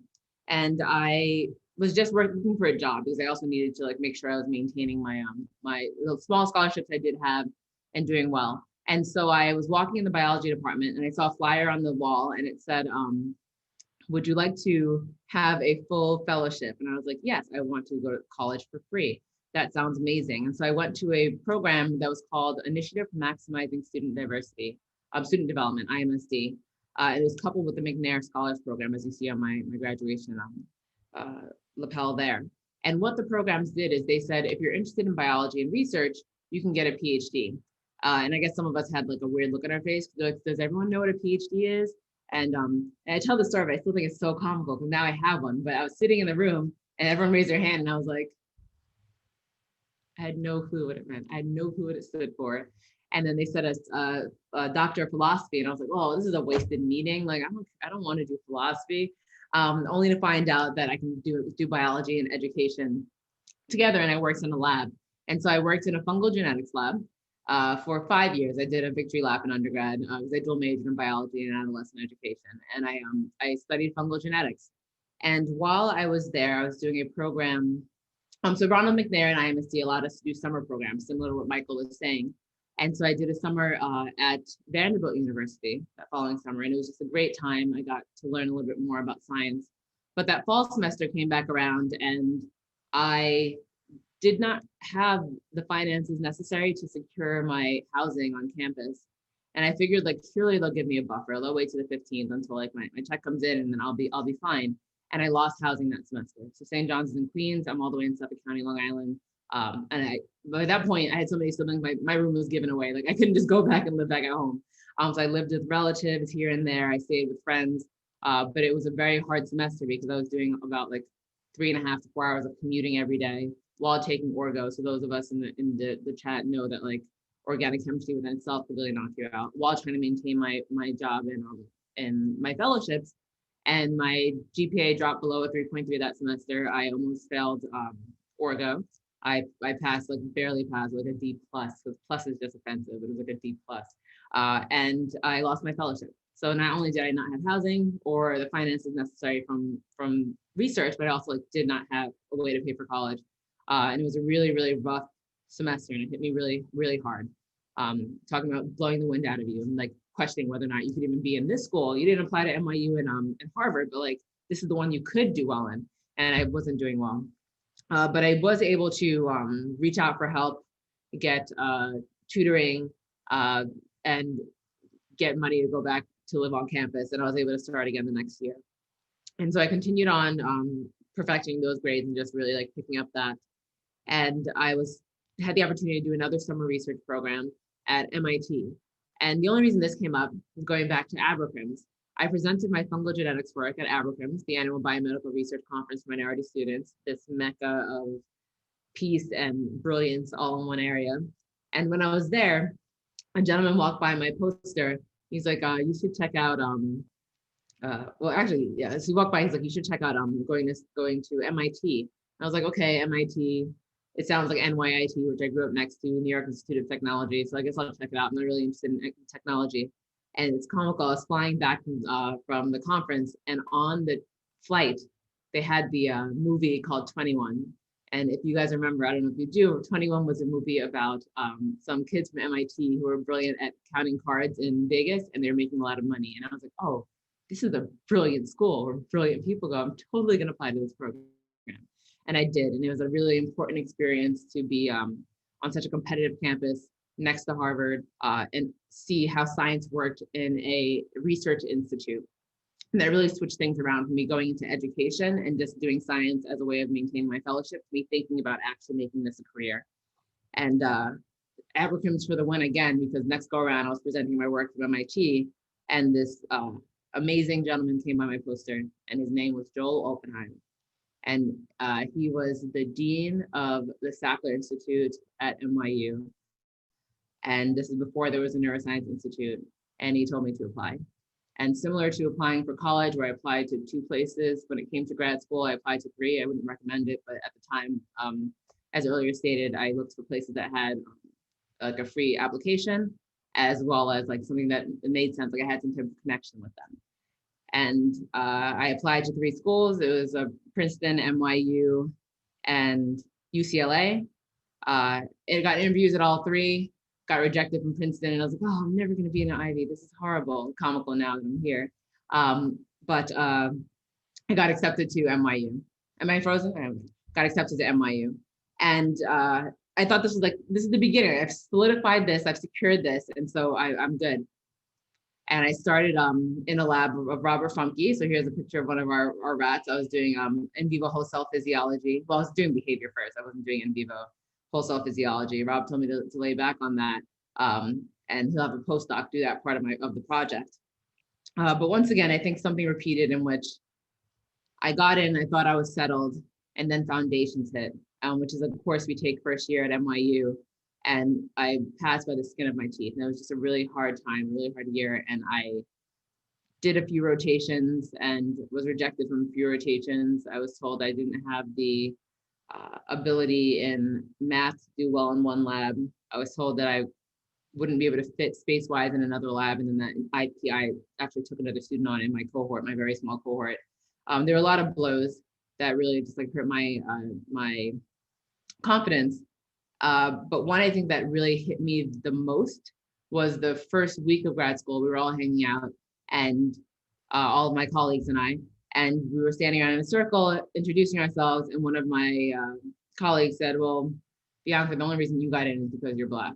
and I was just looking for a job because I also needed to like make sure I was maintaining my my small scholarships I did have and doing well. And so I was walking in the biology department and I saw a flyer on the wall and it said, would you like to have a full fellowship? And I was like, yes, I want to go to college for free. That sounds amazing. And so I went to a program that was called Initiative for Maximizing Student Diversity, Student Development, IMSD. It was coupled with the McNair Scholars Program, as you see on my graduation lapel there. And what the programs did is they said, if you're interested in biology and research, you can get a PhD. And I guess some of us had like a weird look on our face. Like, does everyone know what a PhD is? And I tell the story, but I still think it's so comical because now I have one. But I was sitting in the room and everyone raised their hand and I was like, I had no clue what it meant. I had no clue what it stood for. And then they said a doctor of philosophy, and I was like, "Oh, this is a wasted meeting. Like, I don't want to do philosophy." Only to find out that I can do biology and education together, and I worked in a lab. And so I worked in a fungal genetics lab for 5 years. I did a victory lap in undergrad because I dual majored in biology and adolescent education, and I studied fungal genetics. And while I was there, I was doing a program. So Ronald McNair and IMSD allowed us to do summer programs, similar to what Michael was saying. And so I did a summer at Vanderbilt University that following summer, and it was just a great time. I got to learn a little bit more about science. But that fall semester came back around, and I did not have the finances necessary to secure my housing on campus. And I figured, like, surely they'll give me a buffer. They'll wait to the 15th until like my check comes in, and then I'll be fine. And I lost housing that semester. So St. John's is in Queens. I'm all the way in Suffolk County, Long Island. And by that point, I had so many siblings, my room was given away. Like I couldn't just go back and live back at home. So I lived with relatives here and there. I stayed with friends, but it was a very hard semester because I was doing about like 3.5 to 4 hours of commuting every day while taking Orgo. So those of us in the chat know that like organic chemistry within itself could really knock you out while trying to maintain my job and my fellowships. And my GPA dropped below a 3.3 that semester. I almost failed Orgo. I passed, like barely passed, like a D plus, because plus is just offensive, but it was like a D plus. And I lost my fellowship. So not only did I not have housing or the finances necessary from research, but I also like did not have a way to pay for college. And it was a really, really rough semester, and it hit me really, really hard. Talking about blowing the wind out of you and like questioning whether or not you could even be in this school. You didn't apply to NYU and Harvard, but like this is the one you could do well in, and I wasn't doing well. But I was able to reach out for help, get tutoring, and get money to go back to live on campus. And I was able to start again the next year. And so I continued on perfecting those grades and just really like picking up that. And I had the opportunity to do another summer research program at MIT. And the only reason this came up was going back to Abercrombie. I presented my fungal genetics work at Abercrombie, the annual biomedical research conference for minority students, this mecca of peace and brilliance all in one area. And when I was there, a gentleman walked by my poster. He's like, you should check out, well, actually, yeah, so he walked by, he's like, you should check out going to MIT. I was like, okay, MIT, it sounds like NYIT, which I grew up next to, New York Institute of Technology. So I guess I'll check it out. I'm not really interested in technology. And it's comical. I was flying back from the conference, and on the flight, they had the movie called 21. And if you guys remember, I don't know if you do, 21 was a movie about some kids from MIT who were brilliant at counting cards in Vegas, and they were making a lot of money. And I was like, oh, this is a brilliant school where brilliant people go. I'm totally going to apply to this program. And I did. And it was a really important experience to be on such a competitive campus next to Harvard and see how science worked in a research institute. And that really switched things around from me going into education and just doing science as a way of maintaining my fellowship to me thinking about actually making this a career. And Abercrombie for the win again, because next go around I was presenting my work from MIT, and this amazing gentleman came by my poster, and his name was Joel Oppenheim. And he was the dean of the Sackler Institute at NYU. And this is before there was a neuroscience institute. And he told me to apply. And similar to applying for college, where I applied to 2 places, when it came to grad school, I applied to 3. I wouldn't recommend it, but at the time, as earlier stated, I looked for places that had like a free application, as well as like something that made sense, like I had some type of connection with them. And I applied to 3 schools. It was Princeton, NYU, and UCLA. It got interviews at all 3. Got rejected from Princeton, and I was like, oh, I'm never going to be in an Ivy. This is horrible. Comical now that I'm here. But I got accepted to NYU. Am I frozen? I got accepted to NYU. And I thought this is the beginning. I've solidified this, I've secured this, and so I'm good. And I started in a lab of Robert Funke. So here's a picture of one of our rats. I was doing in vivo whole cell physiology. Well, I was doing behavior first. I wasn't doing in vivo whole cell physiology. Rob told me to lay back on that, and he'll have a postdoc do that part of the project. But once again, I think something repeated in which I got in, I thought I was settled, and then foundations hit, which is a course we take first year at NYU. And I passed by the skin of my teeth. And it was just a really hard time, really hard year. And I did a few rotations and was rejected from a few rotations. I was told I didn't have the ability in math to do well in one lab. I was told that I wouldn't be able to fit space-wise in another lab. And then that I actually took another student on in my cohort, my very small cohort. There were a lot of blows that really just like hurt my confidence. But one I think that really hit me the most was the first week of grad school. We were all hanging out, and all of my colleagues and I, and we were standing around in a circle introducing ourselves, and one of my colleagues said, well, Bianca, the only reason you got in is because you're Black.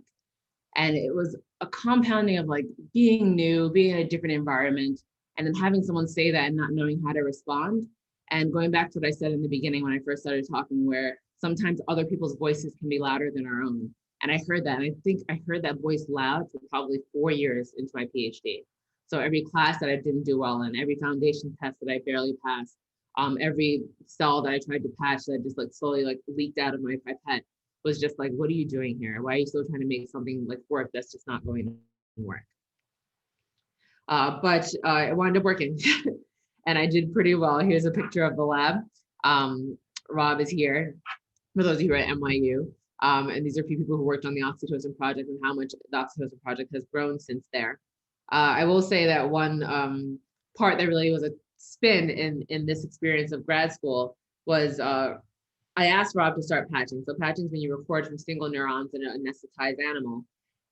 And it was a compounding of like being new, being in a different environment, and then having someone say that and not knowing how to respond. And going back to what I said in the beginning when I first started talking, where sometimes other people's voices can be louder than our own. And I heard that, and I think I heard that voice loud for probably 4 years into my PhD. So every class that I didn't do well in, every foundation test that I barely passed, every cell that I tried to patch that just like slowly like leaked out of my pipette was just like, what are you doing here? Why are you still trying to make something like work that's just not going to work? But it wound up working and I did pretty well. Here's a picture of the lab. Rob is here. for those of you who are at NYU. And these are people who worked on the Oxytocin Project and how much the Oxytocin Project has grown since there. I will say that one part that really was a spin in this experience of grad school was I asked Rob to start patching. So patching is when you record from single neurons in an anesthetized animal.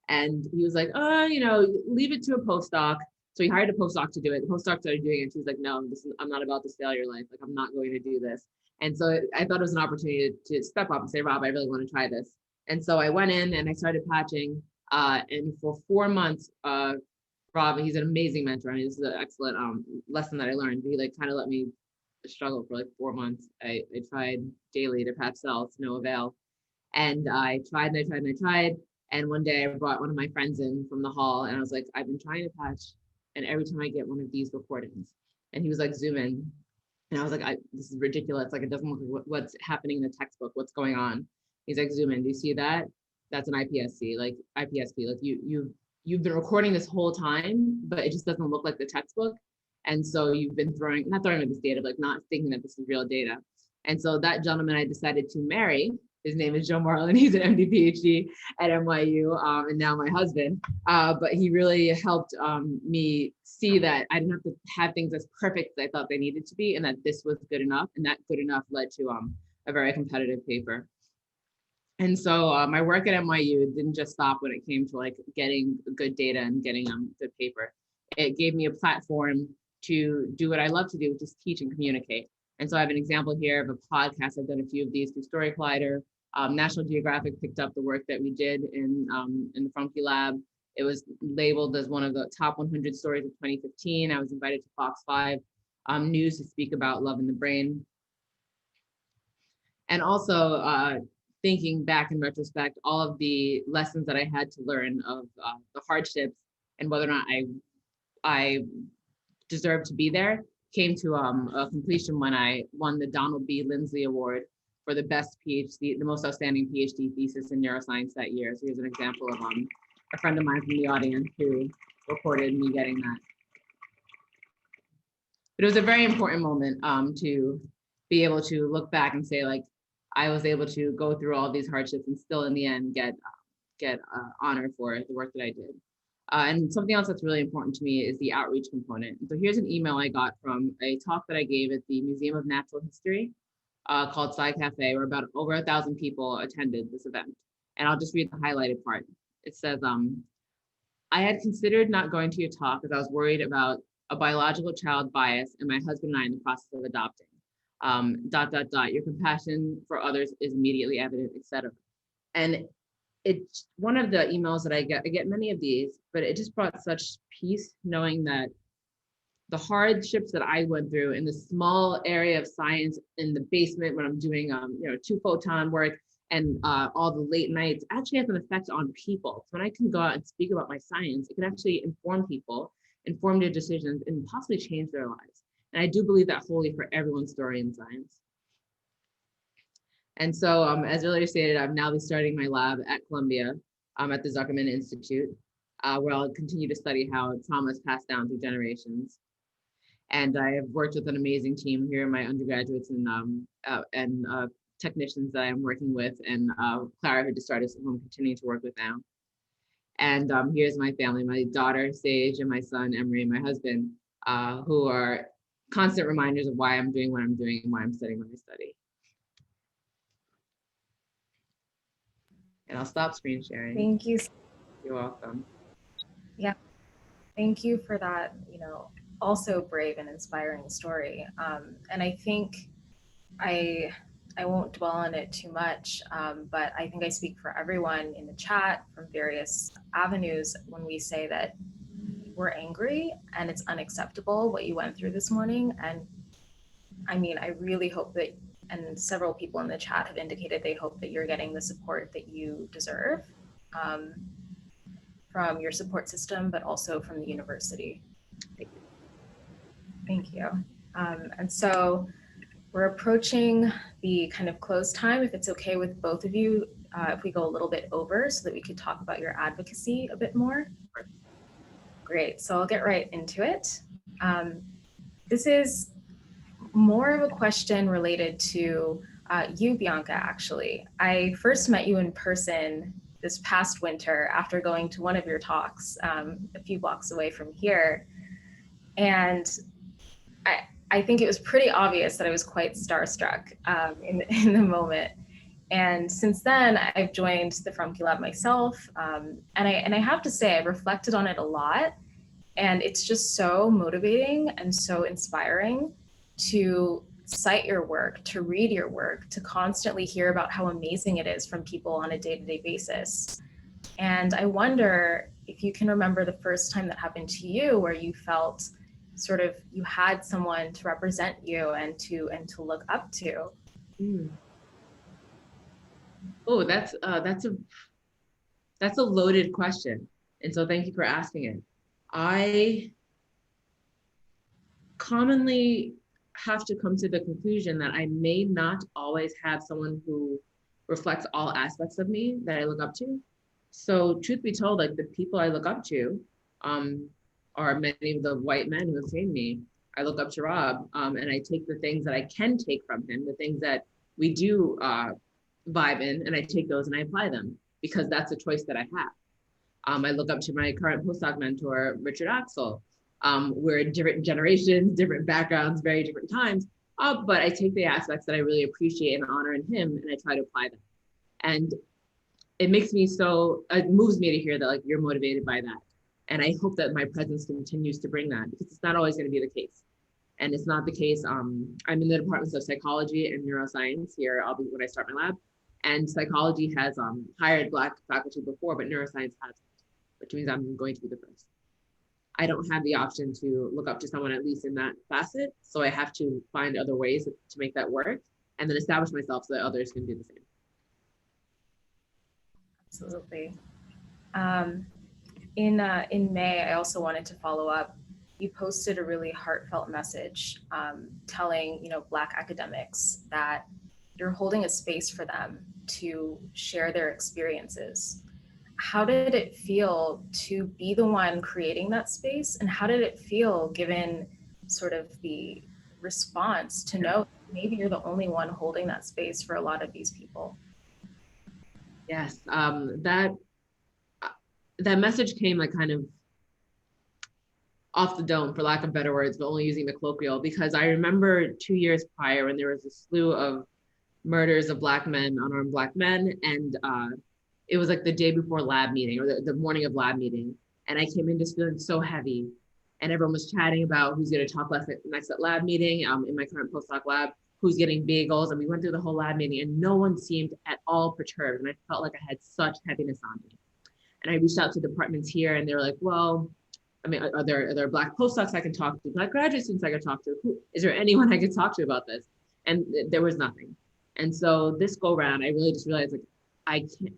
And he was like, oh, you know, leave it to a postdoc. So he hired a postdoc to do it. The postdoc started doing it. She was like, no, I'm not about to stale your life. Like, I'm not going to do this. And so I thought it was an opportunity to step up and say, Rob, I really want to try this. And so I went in and I started patching. And for 4 months, Rob, he's an amazing mentor. I mean, this is an excellent lesson that I learned. He like kind of let me struggle for like 4 months. I tried daily to patch cells, no avail. And I tried and I tried and I tried. And one day I brought one of my friends in from the hall and I was like, I've been trying to patch. And every time I get one of these recordings, and he was like, zoom in. And I was like, this is ridiculous. Like, it doesn't look like what's happening in the textbook. What's going on? He's like, zoom in. Do you see that? That's an iPSC, like IPSP. Like you've been recording this whole time, but it just doesn't look like the textbook. And so you've been not throwing with this data, but like not thinking that this is real data. And so that gentleman I decided to marry, his name is Joe Marlin. He's an MD, PhD at NYU, and now my husband. But he really helped me see that I didn't have to have things as perfect as I thought they needed to be, and that this was good enough. And that good enough led to a very competitive paper. And so my work at NYU didn't just stop when it came to like getting good data and getting good paper. It gave me a platform to do what I love to do, which is teach and communicate. And so I have an example here of a podcast. I've done a few of these through Story Collider. National Geographic picked up the work that we did in the Fromke Lab. It was labeled as one of the top 100 stories of 2015. I was invited to Fox 5 News to speak about love in the brain. And also thinking back in retrospect, all of the lessons that I had to learn of the hardships and whether or not I deserved to be there came to a completion when I won the Donald B. Lindsley Award for the best PhD, the most outstanding PhD thesis in neuroscience that year. So here's an example of a friend of mine from the audience who reported me getting that. But it was a very important moment to be able to look back and say, like, I was able to go through all these hardships and still in the end get honor for the work that I did. And something else that's really important to me is the outreach component. So here's an email I got from a talk that I gave at the Museum of Natural History called Sci Cafe, where about over 1,000 people attended this event. And I'll just read the highlighted part. It says, I had considered not going to your talk because I was worried about a biological child bias and my husband and I in the process of adopting. ... Your compassion for others is immediately evident, etc. And it's one of the emails that I get many of these, but it just brought such peace knowing that the hardships that I went through in the small area of science in the basement when I'm doing 2-photon work and all the late nights actually has an effect on people. So when I can go out and speak about my science, it can actually inform people, inform their decisions, and possibly change their lives. And I do believe that wholly for everyone's story in science. And so, as earlier stated, I'm now starting my lab at Columbia at the Zuckerman Institute, where I'll continue to study how trauma is passed down through generations. And I have worked with an amazing team here, my undergraduates and technicians that I'm working with, and Clara, who just started, who I'm continuing to work with now. And here's my family, my daughter, Sage, and my son, Emery, and my husband, who are constant reminders of why I'm doing what I'm doing and why I'm studying what I study. And I'll stop screen sharing. Thank you. You're welcome. Yeah, thank you for that, also brave and inspiring story. And I think I won't dwell on it too much, but I think I speak for everyone in the chat from various avenues when we say that we're angry and it's unacceptable what you went through this morning. And I mean, I really hope that, and several people in the chat have indicated they hope that you're getting the support that you deserve from your support system, but also from the university. Thank you. And so we're approaching the kind of close time, if it's okay with both of you, if we go a little bit over so that we could talk about your advocacy a bit more. Great, so I'll get right into it. This is more of a question related to You, Bianca, actually. I first met you in person this past winter after going to one of your talks a few blocks away from here. And I think it was pretty obvious that I was quite starstruck in the moment. And since then, I've joined the Frumke Lab myself. And I have to say, I reflected on it a lot. And it's just so motivating and so inspiring to cite your work, to read your work, to constantly hear about how amazing it is from people on a day-to-day basis. And I wonder if you can remember the first time that happened to you where you felt sort of you had someone to represent you and to look up to. Oh, that's a loaded question. And so thank you for asking it. I commonly have to come to the conclusion that I may not always have someone who reflects all aspects of me that I look up to. So truth be told, like the people I look up to are many of the white men who have trained me. I look up to Rob and I take the things that I can take from him, the things that we do vibe in, and I take those and I apply them because that's a choice that I have. I look up to my current postdoc mentor, Richard Axel. We're different generations, different backgrounds, very different times, but I take the aspects that I really appreciate and honor in him and I try to apply them. And it makes me it moves me to hear that like you're motivated by that. And I hope that my presence continues to bring that because it's not always going to be the case. And it's not the case. I'm in the departments of psychology and neuroscience here. I'll be when I start my lab. And psychology has hired Black faculty before, but neuroscience hasn't, which means I'm going to be the first. I don't have the option to look up to someone at least in that facet. So I have to find other ways to make that work and then establish myself so that others can do the same. Absolutely. In May, I also wanted to follow up. You posted a really heartfelt message telling Black academics that you're holding a space for them to share their experiences. How did it feel to be the one creating that space? And how did it feel given sort of the response to know maybe you're the only one holding that space for a lot of these people? Yes, that message came like kind of off the dome, for lack of better words, but only using the colloquial, because I remember 2 years prior when there was a slew of murders of Black men, unarmed Black men, and it was like the day before lab meeting or the morning of lab meeting, and I came in just feeling so heavy, and everyone was chatting about who's going to talk next at lab meeting in my current postdoc lab, who's getting bagels, and we went through the whole lab meeting, and no one seemed at all perturbed, and I felt like I had such heaviness on me. And I reached out to departments here, and they were like, well, I mean, are there Black postdocs I can talk to, Black graduate students I can talk to? Is there anyone I could talk to about this? And there was nothing. And so this go round, I really just realized like,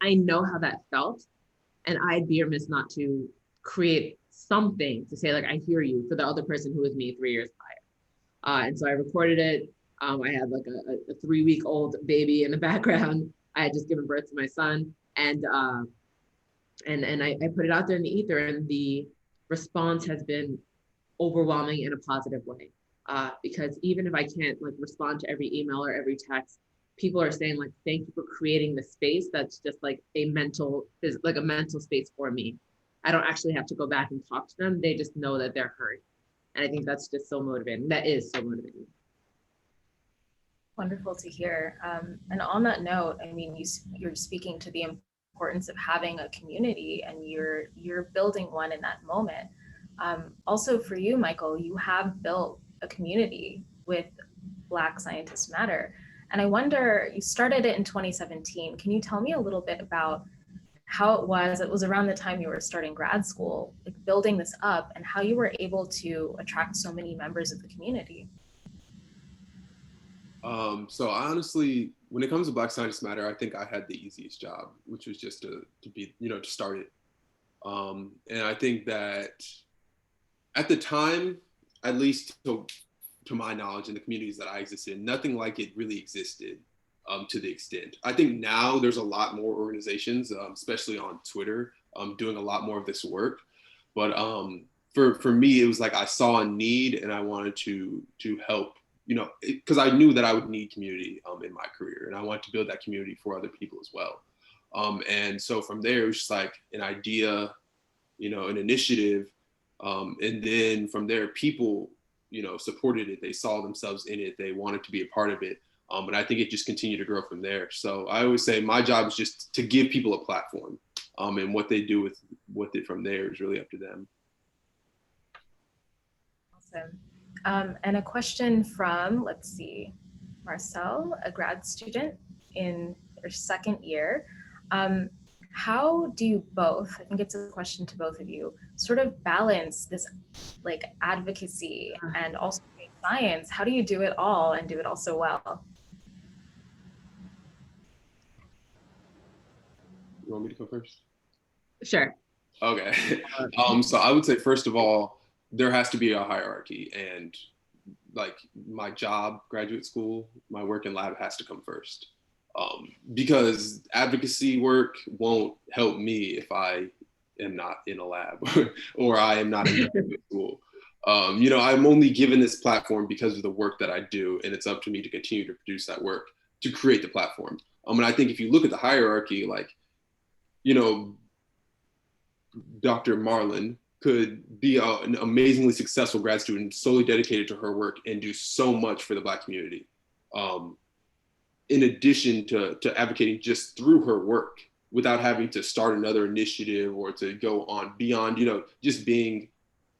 I know how that felt, and I'd be remiss not to create something to say like, I hear you for the other person who was me 3 years prior. And so I recorded it. I had like a 3-week-old baby in the background. I had just given birth to my son, and I put it out there in the ether, and the response has been overwhelming in a positive way. Because even if I can't like respond to every email or every text, people are saying like, thank you for creating the space that's just like a mental space for me. I don't actually have to go back and talk to them. They just know that they're heard. And I think that's just so motivating. That is so motivating. Wonderful to hear. And on that note, I mean, you're speaking to the importance of having a community, and you're building one in that moment. Also for you, Michael, you have built a community with Black Scientists Matter. And I wonder, you started it in 2017. Can you tell me a little bit about how it was around the time you were starting grad school, like building this up, and how you were able to attract so many members of the community? So I honestly, when it comes to Black Scientists Matter, I think I had the easiest job, which was just to be, to start it. And I think that at the time, at least to my knowledge in the communities that I existed in, nothing like it really existed to the extent. I think now there's a lot more organizations, especially on Twitter, doing a lot more of this work. But for me, it was like I saw a need and I wanted to help, you know, because I knew that I would need community in my career, and I wanted to build that community for other people as well. And so from there, it was just like an idea, you know, an initiative. And then from there, people, you know, supported it. They saw themselves in it. They wanted to be a part of it. And I think it just continued to grow from there. So I always say my job is just to give people a platform, and what they do with it from there is really up to them. Awesome. And a question from, let's see, Marcel, a grad student in their second year. How do you both, I think it's a question to both of you, sort of balance this like advocacy and also science? How do you do it all and do it all so well? You want me to go first? Sure. Okay. So I would say, first of all, there has to be a hierarchy, and like my job, graduate school, my work in lab has to come first. Because advocacy work won't help me if I am not in a lab or I am not in graduate school. You know, I'm only given this platform because of the work that I do, and it's up to me to continue to produce that work to create the platform. And I think if you look at the hierarchy, like, you know, Dr. Marlin could be an amazingly successful grad student solely dedicated to her work and do so much for the Black community. In addition to advocating just through her work without having to start another initiative or to go on beyond, you know, just being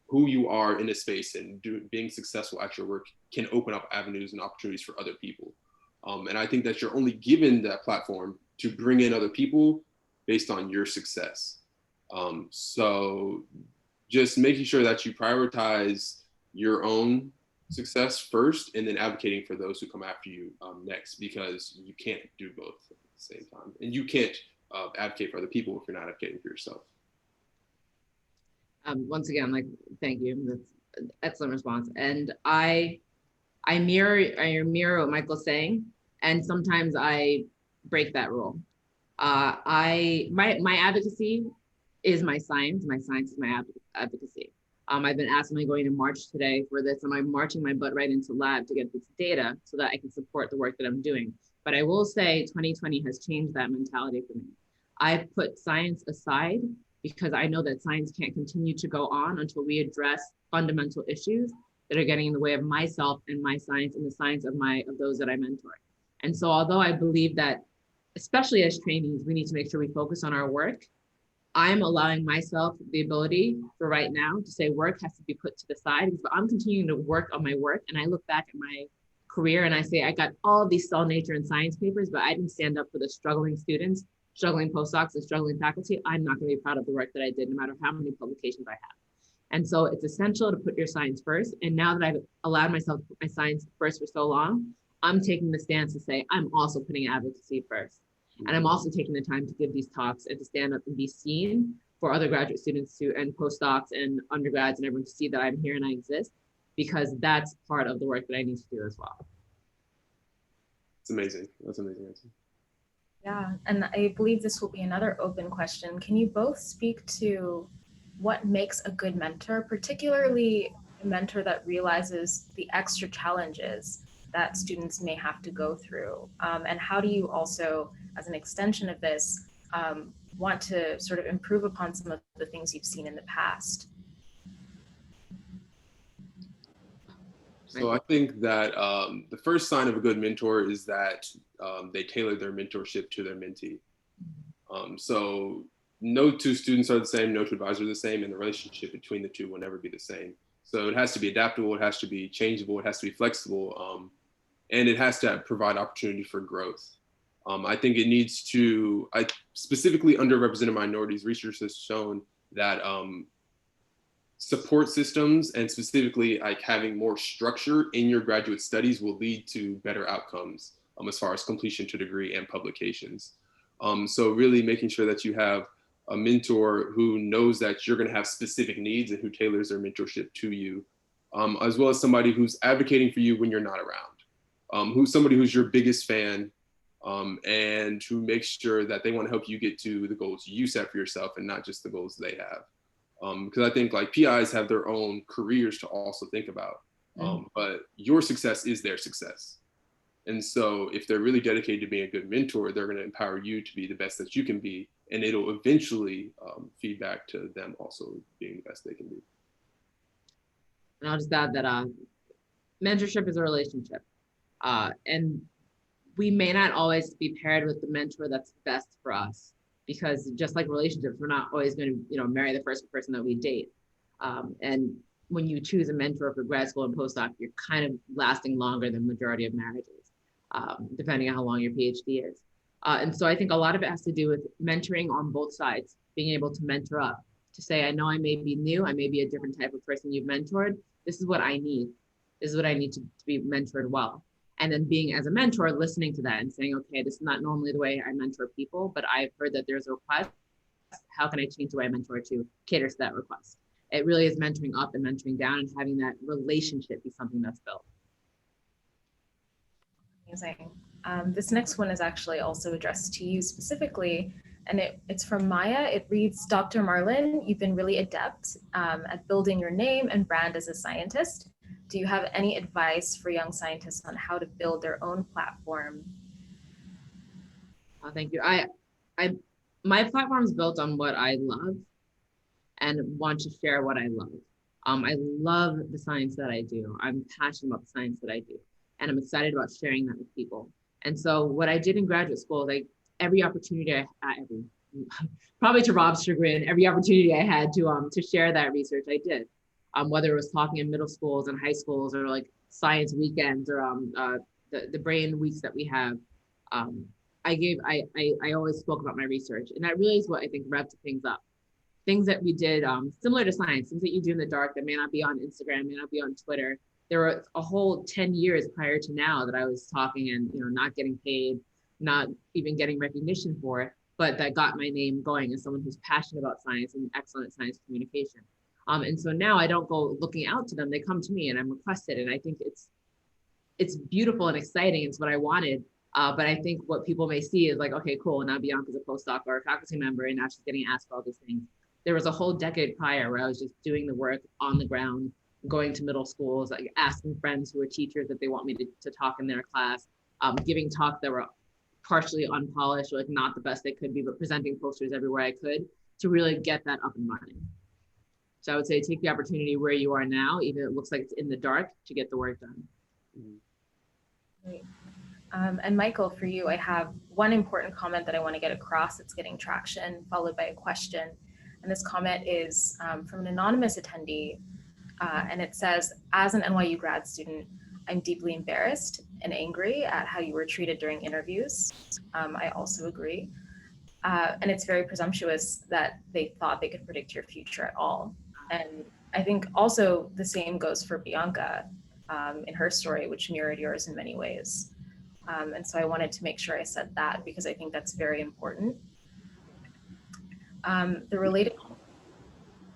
who you are in a space and being successful at your work can open up avenues and opportunities for other people. And I think that you're only given that platform to bring in other people based on your success. So just making sure that you prioritize your own success first and then advocating for those who come after you next, because you can't do both at the same time. And you can't advocate for other people if you're not advocating for yourself. Once again, like, thank you. That's an excellent response. And I mirror what Michael's saying, and sometimes I break that rule. My advocacy is my science. My science is my advocacy. I've been asked, am I going to march today for this? Am I marching my butt right into lab to get this data so that I can support the work that I'm doing? But I will say 2020 has changed that mentality for me. I've put science aside because I know that science can't continue to go on until we address fundamental issues that are getting in the way of myself and my science and the science of those that I mentor. And so although I believe that, especially as trainees, we need to make sure we focus on our work, I'm allowing myself the ability for right now to say work has to be put to the side, because I'm continuing to work on my work. And I look back at my career and I say, I got all of these cell nature and science papers, but I didn't stand up for the struggling students, struggling postdocs, and struggling faculty. I'm not going to be proud of the work that I did, no matter how many publications I have. And so it's essential to put your science first. And now that I've allowed myself to put my science first for so long, I'm taking the stance to say, I'm also putting advocacy first. And I'm also taking the time to give these talks and to stand up and be seen for other graduate students and postdocs and undergrads and everyone to see that I'm here and I exist, because that's part of the work that I need to do as well. It's amazing. That's amazing. Yeah, and I believe this will be another open question. Can you both speak to what makes a good mentor, particularly a mentor that realizes the extra challenges that students may have to go through? And how do you also, as an extension of this, want to sort of improve upon some of the things you've seen in the past? So I think that the first sign of a good mentor is that they tailor their mentorship to their mentee. So no two students are the same, no two advisors are the same, and the relationship between the two will never be the same. So it has to be adaptable, it has to be changeable, it has to be flexible, and it has to provide opportunity for growth. I think it needs to, specifically underrepresented minorities, research has shown that support systems and specifically like having more structure in your graduate studies will lead to better outcomes as far as completion to degree and publications. So really making sure that you have a mentor who knows that you're going to have specific needs and who tailors their mentorship to you, as well as somebody who's advocating for you when you're not around, who's somebody who's your biggest fan, and who makes sure that they want to help you get to the goals you set for yourself and not just the goals they have. Because I think like PIs have their own careers to also think about. But your success is their success. And so if they're really dedicated to being a good mentor, they're going to empower you to be the best that you can be. And it'll eventually feed back to them also being the best they can be. And I'll just add that mentorship is a relationship. And we may not always be paired with the mentor that's best for us, because just like relationships, we're not always going to, marry the first person that we date. And when you choose a mentor for grad school and postdoc, you're kind of lasting longer than the majority of marriages, depending on how long your PhD is. And so I think a lot of it has to do with mentoring on both sides, being able to mentor up, to say, I know I may be new, I may be a different type of person you've mentored. This is what I need. This is what I need to be mentored well. And then being as a mentor, listening to that and saying, okay, this is not normally the way I mentor people, but I've heard that there's a request. How can I change the way I mentor to cater to that request? It really is mentoring up and mentoring down, and having that relationship be something that's built. Amazing. This next one is actually also addressed to you specifically, and it's from Maya. It reads, Dr. Marlin, you've been really adept at building your name and brand as a scientist. Do you have any advice for young scientists on how to build their own platform? Thank you. My platform is built on what I love and want to share what I love. I love the science that I do. I'm passionate about the science that I do, and I'm excited about sharing that with people. And so what I did in graduate school, like every opportunity probably to Rob's chagrin, every opportunity I had to share that research, I did. Whether it was talking in middle schools and high schools, or like science weekends, or the brain weeks that we have. I always spoke about my research, and that really is what I think revved things up. Things that we did similar to science, things that you do in the dark that may not be on Instagram, may not be on Twitter. There were a whole 10 years prior to now that I was talking and not getting paid, not even getting recognition for it, but that got my name going as someone who's passionate about science and excellent at science communication. And so now I don't go looking out to them. They come to me and I'm requested. And I think it's beautiful and exciting. It's what I wanted. But I think what people may see is like, okay, cool. Now Bianca's a postdoc or a faculty member, and now she's getting asked all these things. There was a whole decade prior where I was just doing the work on the ground, going to middle schools, like asking friends who are teachers that they want me to talk in their class, giving talks that were partially unpolished, or like not the best they could be, but presenting posters everywhere I could to really get that up and running. So I would say take the opportunity where you are now, even if it looks like it's in the dark, to get the work done. Great. And Michael, for you, I have one important comment that I want to get across. It's getting traction, followed by a question. And this comment is from an anonymous attendee. And it says, as an NYU grad student, I'm deeply embarrassed and angry at how you were treated during interviews. I also agree. And it's very presumptuous that they thought they could predict your future at all. And I think also the same goes for Bianca in her story, which mirrored yours in many ways. And so I wanted to make sure I said that because I think that's very important. The related,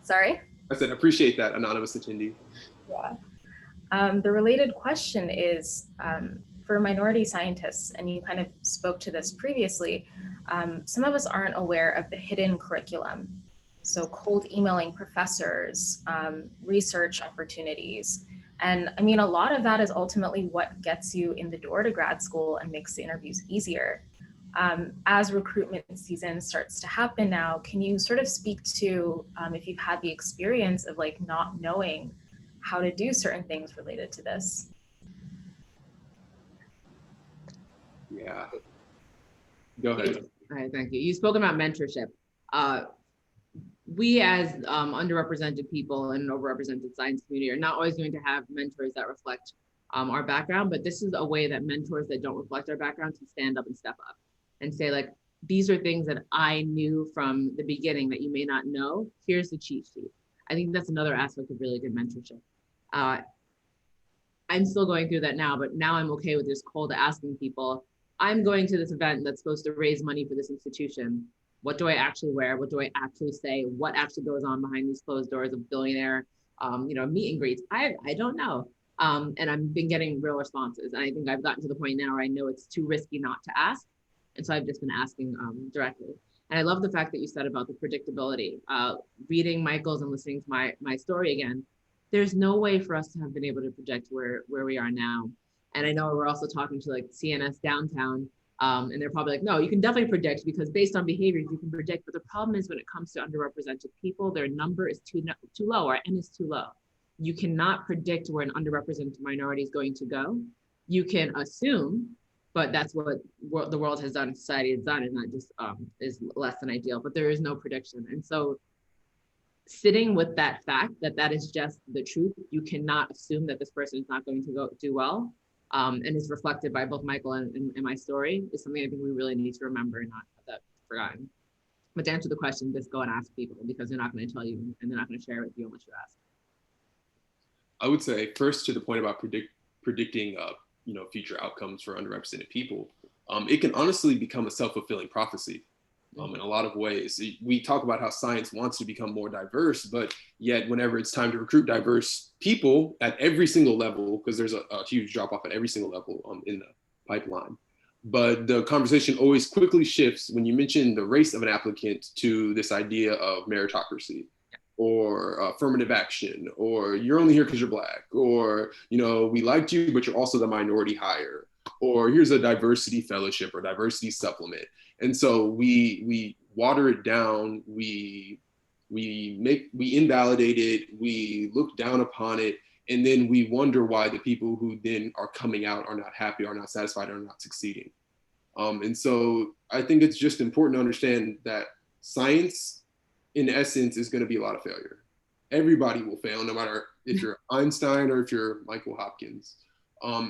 sorry? I said, appreciate that, anonymous attendee. Yeah. The related question is for minority scientists, and you kind of spoke to this previously, some of us aren't aware of the hidden curriculum. So cold emailing professors, research opportunities. And I mean, a lot of that is ultimately what gets you in the door to grad school and makes the interviews easier. As recruitment season starts to happen now, can you sort of speak to if you've had the experience of like not knowing how to do certain things related to this? Yeah. Go ahead. All right, thank you. You spoke about mentorship. We as underrepresented people in an overrepresented science community are not always going to have mentors that reflect our background, but this is a way that mentors that don't reflect our background can stand up and step up and say like, these are things that I knew from the beginning that you may not know. Here's the cheat sheet. I think that's another aspect of really good mentorship. I'm still going through that now, but now I'm okay with just cold asking people, I'm going to this event that's supposed to raise money for this institution. What do I actually wear? What do I actually say? What actually goes on behind these closed doors of billionaire, meet and greets? I don't know. And I've been getting real responses. And I think I've gotten to the point now where I know it's too risky not to ask. And so I've just been asking directly. And I love the fact that you said about the predictability. Reading Michael's and listening to my story again, there's no way for us to have been able to project where we are now. And I know we're also talking to like CNS downtown, and they're probably like, no, you can definitely predict because based on behaviors, you can predict. But the problem is when it comes to underrepresented people, their number is too low, or N is too low. You cannot predict where an underrepresented minority is going to go. You can assume, but that's what the world has done, society has done, and that just is less than ideal, but there is no prediction. And so sitting with that fact that is just the truth, you cannot assume that this person is not going to do well, and is reflected by both Michael and my story, is something I think we really need to remember and not have that forgotten. But to answer the question, just go and ask people because they're not going to tell you and they're not going to share with you unless you ask. I would say first to the point about predicting future outcomes for underrepresented people, it can honestly become a self-fulfilling prophecy in a lot of ways. We talk about how science wants to become more diverse, but yet whenever it's time to recruit diverse people at every single level, because there's a huge drop off at every single level in the pipeline, but the conversation always quickly shifts when you mention the race of an applicant to this idea of meritocracy, or affirmative action, or you're only here because you're Black, or we liked you but you're also the minority hire, or here's a diversity fellowship or diversity supplement. And so we water it down, we invalidate it, we look down upon it, and then we wonder why the people who then are coming out are not happy, are not satisfied, are not succeeding. And so I think it's just important to understand that science, in essence, is going to be a lot of failure. Everybody will fail, no matter if you're Einstein or if you're Michael Hopkins.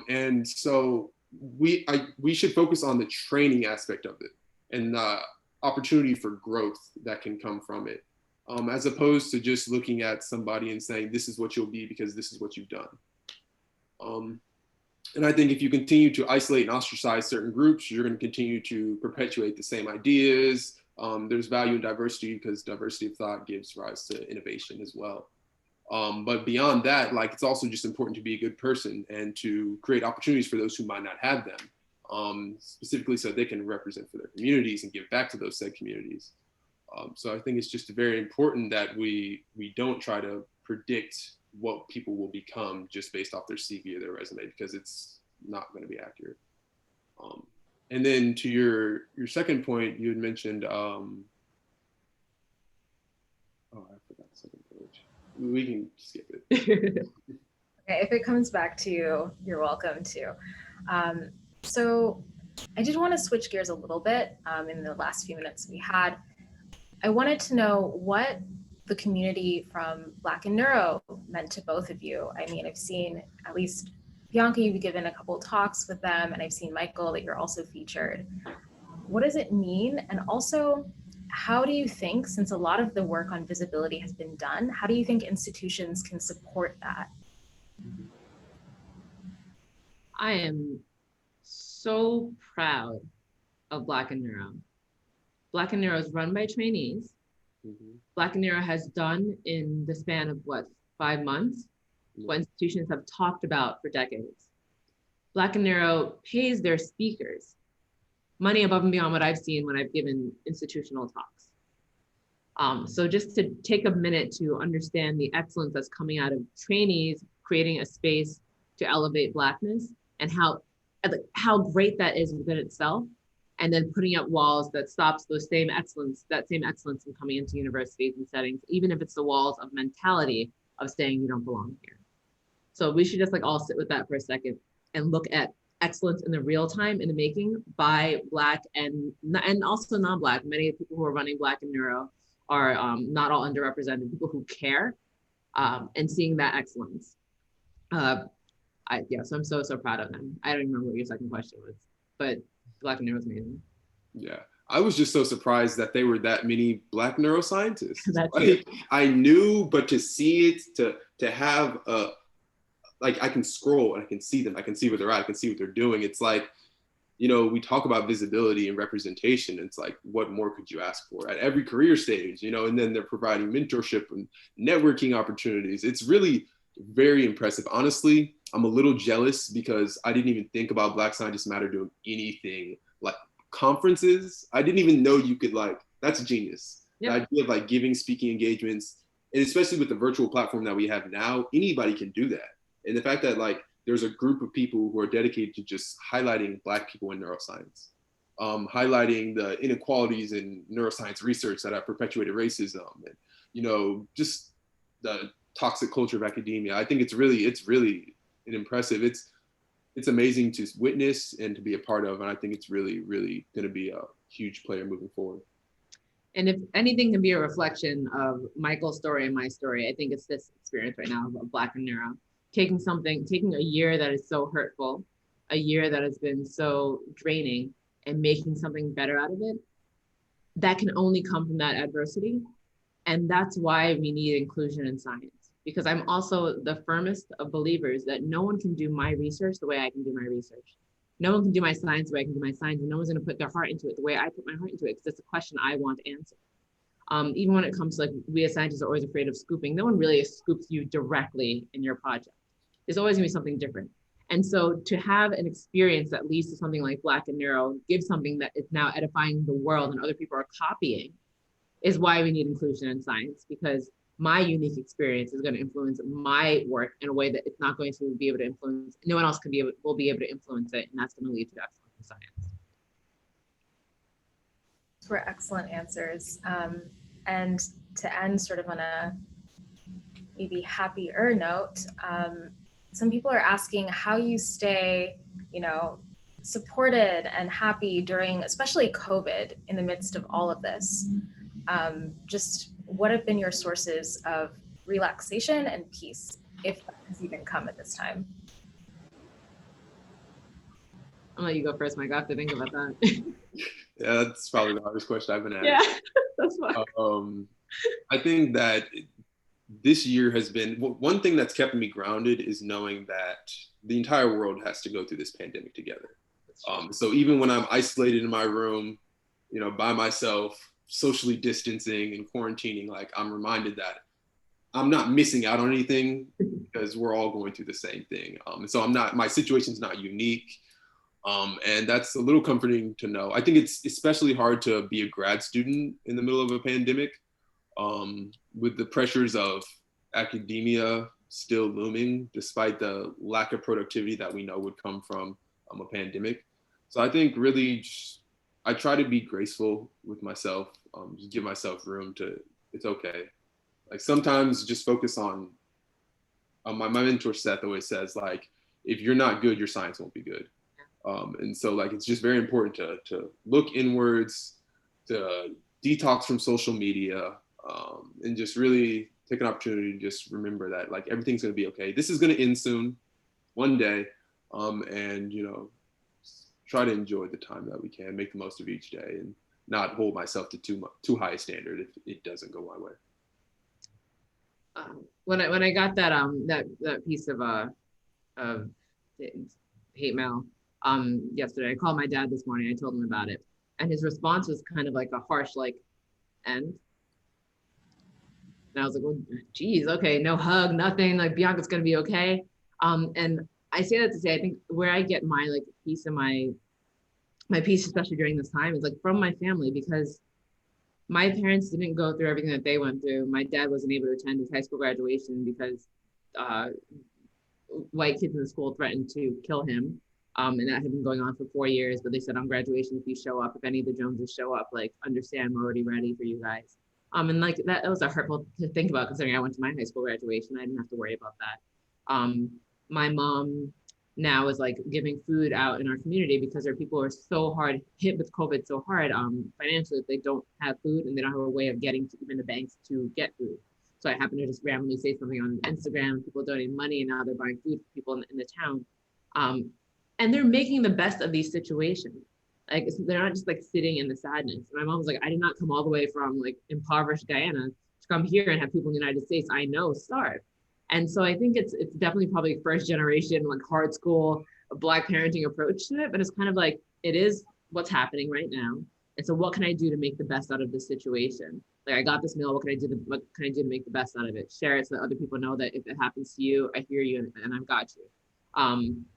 And so we should focus on the training aspect of it and the opportunity for growth that can come from it, as opposed to just looking at somebody and saying, this is what you'll be because this is what you've done. And I think if you continue to isolate and ostracize certain groups, you're going to continue to perpetuate the same ideas. There's value in diversity because diversity of thought gives rise to innovation as well. But beyond that, it's also just important to be a good person and to create opportunities for those who might not have them, specifically so they can represent for their communities and give back to those said communities. So I think it's just very important that we don't try to predict what people will become just based off their CV or their resume, because it's not going to be accurate. And then to your second point, you had mentioned, I forgot the second page. We can skip it. Okay, if it comes back to you, you're welcome to. So I did want to switch gears a little bit in the last few minutes we had. I wanted to know what the community from Black and Neuro meant to both of you. I mean, I've seen at least Bianca, you've given a couple talks with them, and I've seen Michael that you're also featured. What does it mean? And also, how do you think, since a lot of the work on visibility has been done, how do you think institutions can support that? I am so proud of Black and Neuro. Black and Neuro is run by trainees. Mm-hmm. Black and Neuro has done in the span of 5 months, what institutions have talked about for decades. Black and Neuro pays their speakers money above and beyond what I've seen when I've given institutional talks. So just to take a minute to understand the excellence that's coming out of trainees, creating a space to elevate Blackness, and how great that is within itself, and then putting up walls that stops that same excellence from coming into universities and settings, even if it's the walls of mentality of saying you don't belong here. So we should just all sit with that for a second and look at excellence in the real time, in the making, by Black and also non-Black. Many of the people who are running Black and Neuro are not all underrepresented, people who care, and seeing that excellence. So I'm so proud of them. I don't even remember what your second question was, but Black and Neuro is amazing. Yeah. I was just so surprised that there were that many Black neuroscientists. That's I knew, but to see it, to have I can scroll and I can see them. I can see where they're at. I can see what they're doing. It's we talk about visibility and representation. It's what more could you ask for at every career stage, and then they're providing mentorship and networking opportunities. It's really very impressive. Honestly, I'm a little jealous because I didn't even think about Black Scientists Matter doing anything like conferences. I didn't even know you could that's genius. Yeah. The idea of giving speaking engagements And especially with the virtual platform that we have now, anybody can do that. And the fact that like there's a group of people who are dedicated to just highlighting Black people in neuroscience, highlighting the inequalities in neuroscience research that have perpetuated racism, and, you know, just the toxic culture of academia. I think it's really impressive. It's amazing to witness and to be a part of. And I think it's really going to be a huge player moving forward. And if anything can be a reflection of Michael's story and my story, I think it's this experience right now of Black and Neuro. Taking a year that is so hurtful, a year that has been so draining, and making something better out of it, that can only come from that adversity. And that's why we need inclusion in science. Because I'm also the firmest of believers that no one can do my research the way I can do my research. No one can do my science the way I can do my science, and no one's going to put their heart into it the way I put my heart into it, because it's a question I want to answer. Even when it comes to, like, we as scientists are always afraid of scooping. No one really scoops you directly in your project. There's always going to be something different. And so to have an experience that leads to something like Black and Neuro, give something that is now edifying the world and other people are copying, is why we need inclusion in science, because my unique experience is going to influence my work in a way that it's not going to be able to influence. No one else will be able to influence it, and that's going to lead to excellence in science. Those were excellent answers. And to end sort of on a maybe happier note, some people are asking how you stay, you know, supported and happy during, especially COVID, in the midst of all of this. Just what have been your sources of relaxation and peace, if that has even come at this time? I'll let you go first, Mike. I have to think about that. Yeah, that's probably the hardest question I've been asked. Yeah, that's fine. I think that this year has been, one thing that's kept me grounded is knowing that the entire world has to go through this pandemic together. So even when I'm isolated in my room, you know, by myself, socially distancing and quarantining, like, I'm reminded that I'm not missing out on anything, because we're all going through the same thing. And so my situation's not unique. And that's a little comforting to know. I think it's especially hard to be a grad student in the middle of a pandemic, with the pressures of academia still looming, despite the lack of productivity that we know would come from a pandemic. So I think really I try to be graceful with myself, just give myself room to, it's okay. Like, sometimes just focus on, my mentor Seth always says, like, if you're not good, your science won't be good. And so, like, it's just very important to look inwards, to detox from social media, and just really take an opportunity to just remember that, like, everything's going to be okay. This is going to end soon, one day, and, you know, try to enjoy the time that we can, make the most of each day, and not hold myself to too high a standard if it doesn't go my way. When I got that piece of hate mail yesterday, I called my dad this morning. I told him about it, and his response was kind of like a harsh, like, end. And I was like, well, geez, okay, no hug, nothing. Like, Bianca's gonna be okay. And I say that to say, I think where I get my, like, peace and my peace, especially during this time, is, like, from my family, because my parents didn't go through everything that they went through. My dad wasn't able to attend his high school graduation because white kids in the school threatened to kill him. And that had been going on for 4 years, but they said on graduation, if you show up, if any of the Joneses show up, like, understand, we're already ready for you guys. And like, that was a hurtful to think about, considering I went to my high school graduation. I didn't have to worry about that. My mom now is, like, giving food out in our community because there are people who are so hard hit with COVID so hard financially that they don't have food, and they don't have a way of getting to even the banks to get food. So I happen to just randomly say something on Instagram, people donating money, and now they're buying food for people in the town. And they're making the best of these situations. Like, they're not just, like, sitting in the sadness. And my mom was like, I did not come all the way from, like, impoverished Guyana to come here and have people in the United States I know starve. And so I think it's definitely probably first generation, like, hard school, Black parenting approach to it, but it's kind of like, it is what's happening right now. And so what can I do to make the best out of this situation? Like, I got this meal, what can I do to make the best out of it? Share it so that other people know that if it happens to you, I hear you and I've got you.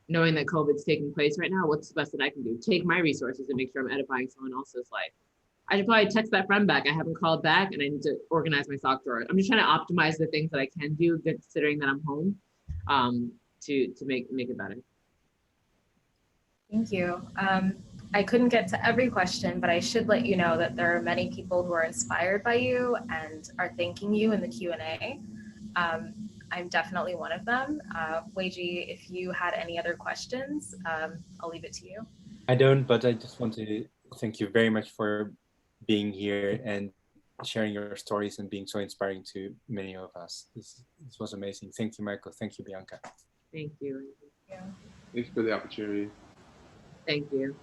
Knowing that COVID's taking place right now, what's the best that I can do? Take my resources and make sure I'm edifying someone else's life. I should probably text that friend back. I haven't called back and I need to organize my sock drawer. I'm just trying to optimize the things that I can do, considering that I'm home, to make it better. Thank you. I couldn't get to every question, but I should let you know that there are many people who are inspired by you and are thanking you in the Q&A. I'm definitely one of them. Weiji, if you had any other questions, I'll leave it to you. I don't, but I just want to thank you very much for being here and sharing your stories and being so inspiring to many of us. This was amazing. Thank you, Michael. Thank you, Bianca. Thank you. Yeah. Thanks for the opportunity. Thank you.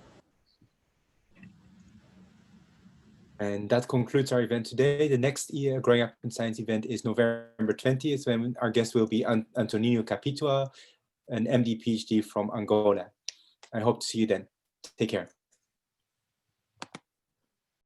And that concludes our event today. The next Growing Up in Science event is November 20th, when our guest will be Antonino Capitua, an MD PhD from Angola. I hope to see you then. Take care.